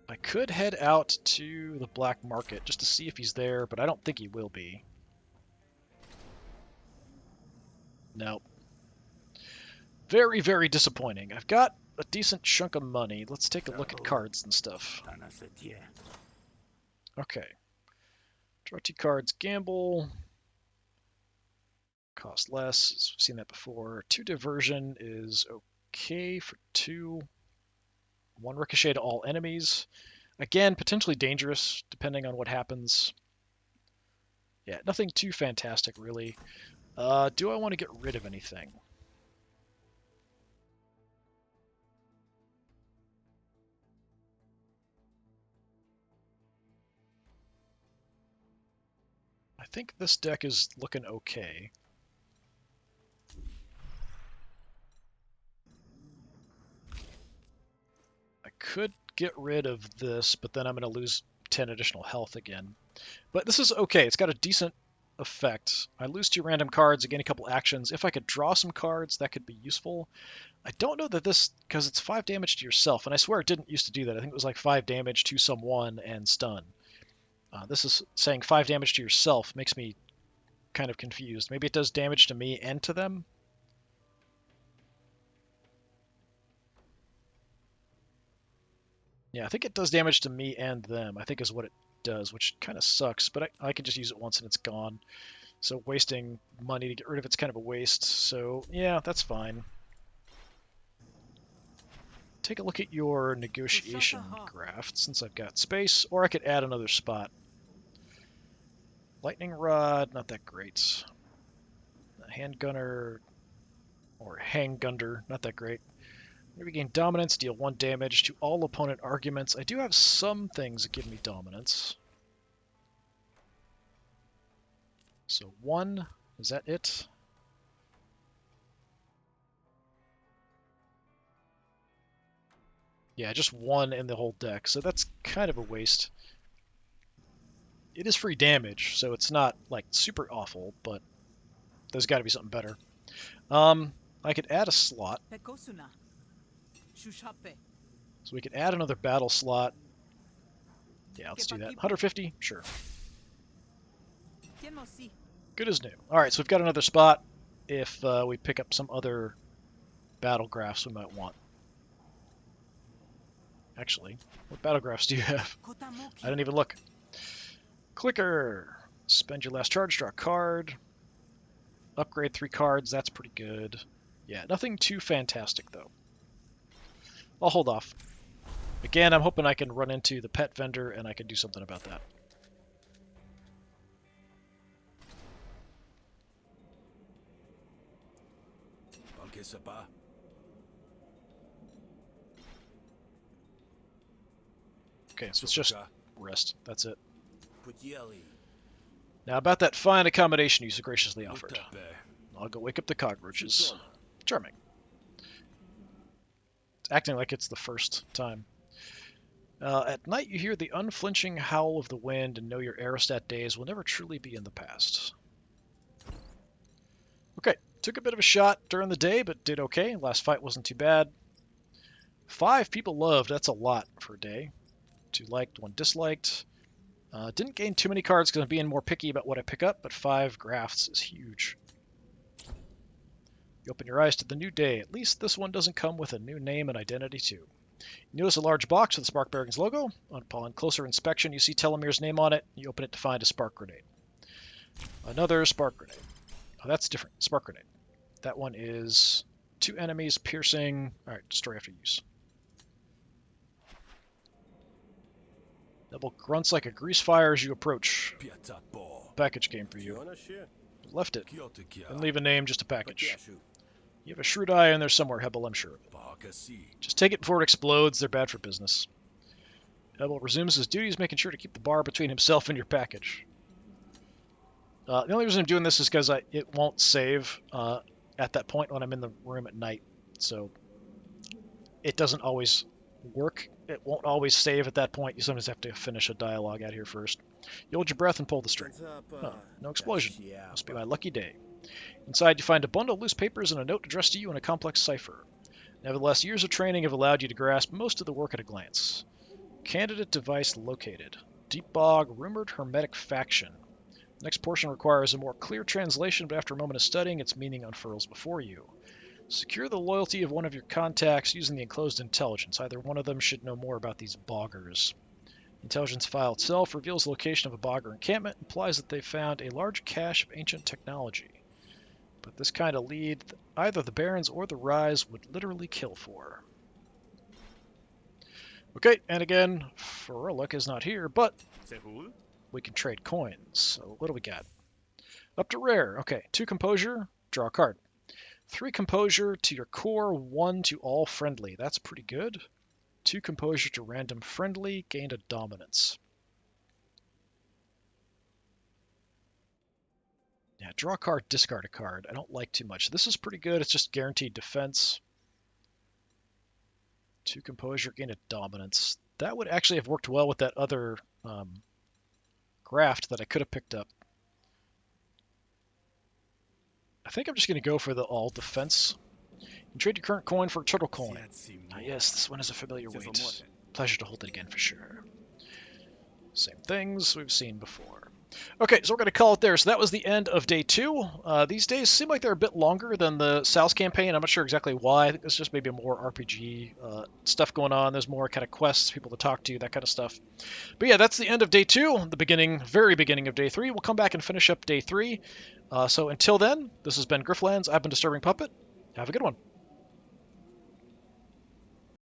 I could head out to the black market just to see if he's there, but I don't think he will be. Nope. Very, very disappointing. I've got a decent chunk of money. Let's take a look at cards and stuff. Okay. Draw 2 cards, gamble. Cost less. We've seen that before. 2 diversion is okay for 2. 1 ricochet to all enemies. Again, potentially dangerous, depending on what happens. Yeah, nothing too fantastic, really. Do I want to get rid of anything? I think this deck is looking okay. I could get rid of this, but then I'm going to lose 10 additional health again. But this is okay. It's got a decent effect. I lose 2 random cards, I gain a couple actions. If I could draw some cards, that could be useful. I don't know that this, because it's 5 damage to yourself, and I swear it didn't used to do that. I think it was like 5 damage to someone and stun. This is saying 5 damage to yourself, makes me kind of confused. Maybe it does damage to me and to them? Yeah, I think it does damage to me and them, I think is what it does, which kind of sucks, but I can just use it once and it's gone. So wasting money to get rid of it's kind of a waste. So yeah, that's fine. Take a look at your negotiation graph since I've got space, or I could add another spot. Lightning Rod, not that great. Handgunner or Hanggunder, not that great. Maybe gain dominance, deal 1 damage to all opponent arguments. I do have some things that give me dominance. So 1, is that it? Yeah, just 1 in the whole deck, so that's kind of a waste. It is free damage, so it's not like super awful, but there's got to be something better. I could add a slot. So we could add another battle slot. Yeah, let's do that. 150? Sure. Good as new. Alright, so we've got another spot if we pick up some other battle graphs we might want. Actually, what battle graphs do you have? I didn't even look. Clicker. Spend your last charge, draw a card. Upgrade 3 cards, that's pretty good. Yeah, nothing too fantastic, though. I'll hold off. Again, I'm hoping I can run into the pet vendor and I can do something about that. Okay, so it's just rest. That's it. Now about that fine accommodation you so graciously offered. I'll go wake up the cockroaches. Charming. It's acting like it's the first time. At night you hear the unflinching howl of the wind and know your aerostat days will never truly be in the past. Okay, took a bit of a shot during the day, but did okay. Last fight wasn't too bad. 5 people loved, that's a lot for a day. 2 liked, 1 disliked. Didn't gain too many cards because I'm being more picky about what I pick up, but 5 graphs is huge. You open your eyes to the new day. At least this one doesn't come with a new name and identity too. You notice a large box with the Spark Bearings logo. Upon closer inspection, you see Telomere's name on it. You open it to find a Spark Grenade. Another Spark Grenade. Oh, that's different. Spark Grenade. That one is 2 enemies, piercing. Alright, destroy after use. Double grunts like a grease fire as you approach. Package came for you. Left it. Didn't leave a name, just a package. You have a shrewd eye in there somewhere, Hebel, I'm sure. Just take it before it explodes. They're bad for business. Hebel resumes his duties, making sure to keep the bar between himself and your package. The only reason I'm doing this is because it won't save at that point when I'm in the room at night. So it doesn't always work. It won't always save at that point. You sometimes have to finish a dialogue out here first. You hold your breath and pull the string. Huh, no explosion. Must be my lucky day. Inside, you find a bundle of loose papers and a note addressed to you in a complex cipher. Nevertheless, years of training have allowed you to grasp most of the work at a glance. Candidate device located. Deep bog, rumored hermetic faction. The next portion requires a more clear translation, but after a moment of studying, its meaning unfurls before you. Secure the loyalty of one of your contacts using the enclosed intelligence. Either one of them should know more about these boggers. The intelligence file itself reveals the location of a bogger encampment, implies that they found a large cache of ancient technology. But this kind of lead, either the Barons or the Rise would literally kill for. Okay, and again, Ferolic is not here, but we can trade coins. So what do we got? Up to rare. Okay, 2 composure, draw a card. 3 composure to your core, 1 to all friendly. That's pretty good. 2 composure to random friendly, gained a dominance. Yeah, draw a card, discard a card. I don't like too much. This is pretty good. It's just guaranteed defense. 2 composure, gain a dominance. That would actually have worked well with that other graft that I could have picked up. I think I'm just going to go for the all defense. You can trade your current coin for a turtle coin. Ah, yes, this one is a familiar weight. Pleasure to hold it again for sure. Same things we've seen before. Okay, so we're going to call it there. So that was the end of day 2. These days seem like they're a bit longer than the South campaign. I'm not sure exactly why. I think there's just maybe more RPG stuff going on. There's more kind of quests, people to talk to, that kind of stuff. But yeah, that's the end of day 2, the beginning, very beginning of day 3. We'll come back and finish up day 3. So until then, this has been Griftlands. I've been Disturbing Puppet. Have a good one.